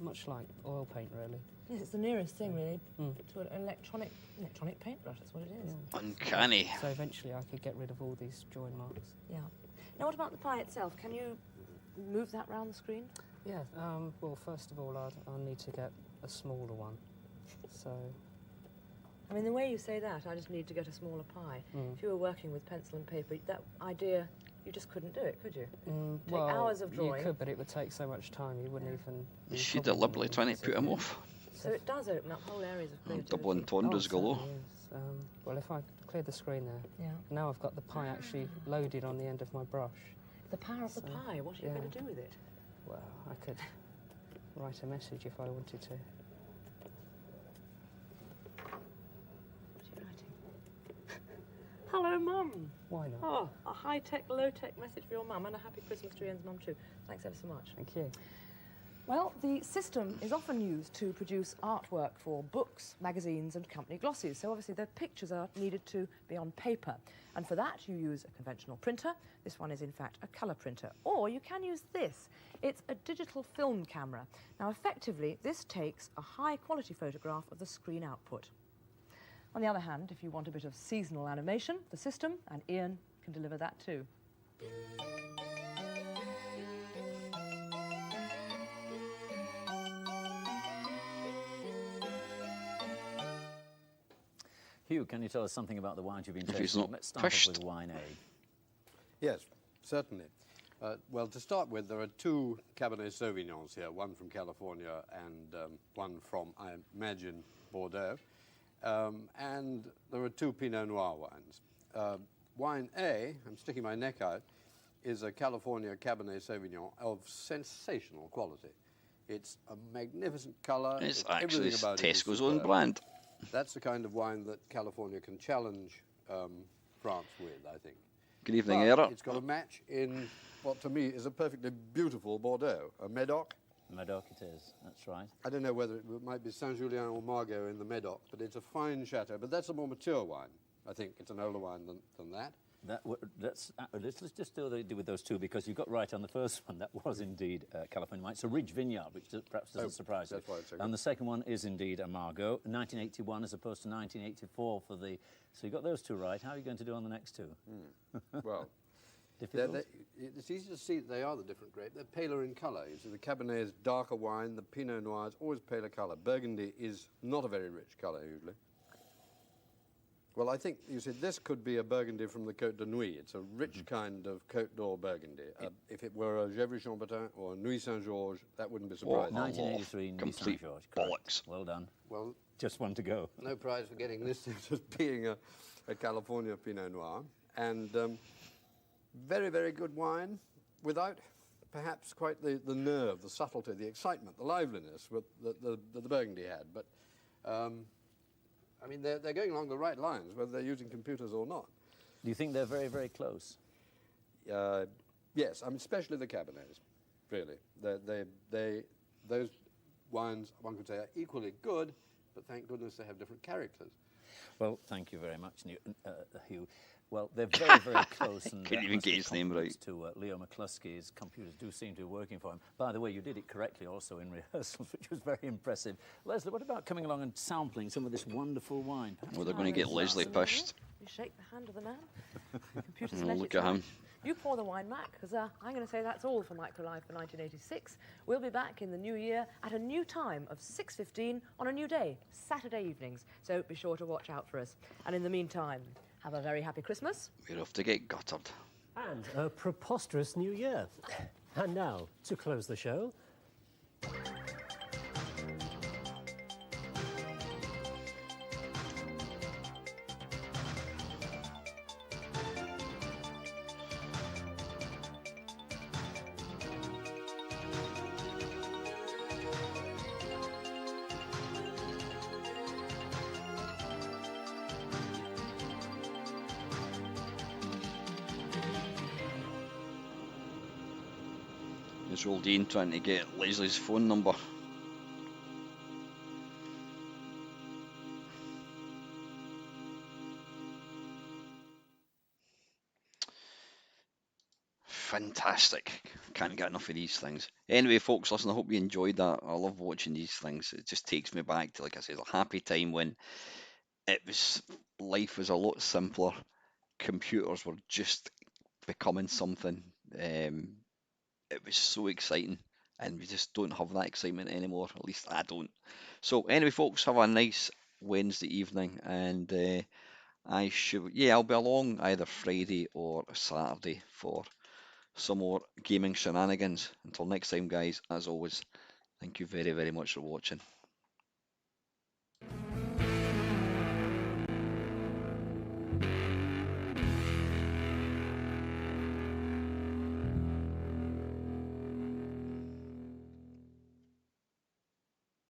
much like oil paint, really. Yes, it's the nearest thing, really, to an electronic paintbrush. That's what it is. Uncanny. So eventually I could get rid of all these join marks. Yeah. Now, what about the pie itself? Can you move that round the screen? Yeah, well, first of all, I'll need to get a smaller one. So, I mean, the way you say that, I just need to get a smaller pie. If you were working with pencil and paper, that idea, you just couldn't do it, could you? Take well, hours of drawing. you could, but it would take so much time, you wouldn't even... Is she deliberately trying to put him off? So it does open up whole areas of creativity. Double entendres galore. Certainly is. Well, if I clear the screen there, Yeah. now I've got the pie actually loaded on the end of my brush. The power of the pie, what are you going to do with it? Well, I could write a message if I wanted to. Hello, Mum. Why not? Oh, a high-tech, low-tech message for your mum and a happy Christmas to Ian's mum too. Thanks ever so much. Thank you. Well, the system is often used to produce artwork for books, magazines and company glosses, so obviously the pictures are needed to be on paper. And for that you use a conventional printer. This one is in fact a colour printer. Or you can use this. It's a digital film camera. Now effectively this takes a high-quality photograph of the screen output. On the other hand, if you want a bit of seasonal animation, the system, and Ian can deliver that too. Hugh, can you tell us something about the wines you've been If he's tasting? not Let's start off pushed. with wine A. Yes, certainly. Well, to start with, there are two Cabernet Sauvignons here, one from California and one from, I imagine, Bordeaux. And there are two Pinot Noir wines. Wine A, I'm sticking my neck out, is a California Cabernet Sauvignon of sensational quality. It's a magnificent colour. It's everything actually about it is Tesco's own superb. brand. That's the kind of wine that California can challenge France with, I think. Good evening, But Era. it's got a match in what to me is a perfectly beautiful Bordeaux, a Medoc. Medoc it is, that's right. I don't know whether it might be Saint-Julien or Margaux in the Medoc, but it's a fine chateau. But that's a more mature wine. I think it's an older wine than that. Let's just deal with those two, because you got right on the first one. That was indeed California wine. It's a Ridge Vineyard, which perhaps doesn't surprise you. That's why it's so good. And the second one is indeed a Margaux, 1981 as opposed to 1984 for the... So you got those two right. How are you going to do on the next two? Well, Difficult? it's easy to see that they are the different grape. They're paler in colour. You see, the Cabernet is darker wine. The Pinot Noir is always paler colour. Burgundy is not a very rich colour, usually. Well, I think, you see, this could be a Burgundy from the Côte de Nuit. It's a rich kind of Côte d'Or Burgundy. If it were a Gevrey-Chambertin or a Nuit Saint-Georges, that wouldn't be surprising. 1983 Nuit complete Saint-Georges. bollocks. Well done. Well, Just one to go. no prize for getting this as being a California Pinot Noir. And very, very good wine without perhaps quite the nerve, the subtlety, the excitement, the liveliness that the Burgundy had. But, I mean, they're going along the right lines, whether they're using computers or not. Do you think they're very, very close? Yes, I mean, especially the Cabernets, really. Those wines, one could say, are equally good, but thank goodness they have different characters. Well, thank you very much, Hugh. Well, they're very, very close. And Couldn't even get his name right. To Leo McCluskey's computers do seem to be working for him. By the way, you did it correctly also in rehearsals, which was very impressive. Leslie, what about coming along and sampling some of this wonderful wine? Well, they're going to get Leslie pushed. You shake the hand of the man. Computer Oh, select look it at him. right. You pour the wine, Mac, because I'm going to say that's all for MicroLive for 1986. We'll be back in the new year at a new time of 6:15 on a new day, Saturday evenings. So be sure to watch out for us. And in the meantime, have a very happy Christmas. We're off to get guttered. And a preposterous new year. And now, to close the show, It's old Ian trying to get Leslie's phone number. Fantastic. Can't get enough of these things. Anyway, folks, listen, I hope you enjoyed that. I love watching these things. It just takes me back to, like I said, a happy time when life was a lot simpler. Computers were just becoming something. It was so exciting, and we just don't have that excitement anymore. At least I don't. So anyway, folks, have a nice Wednesday evening, and I'll be along either Friday or Saturday for some more gaming shenanigans. Until next time, guys, as always, thank you very, very much for watching.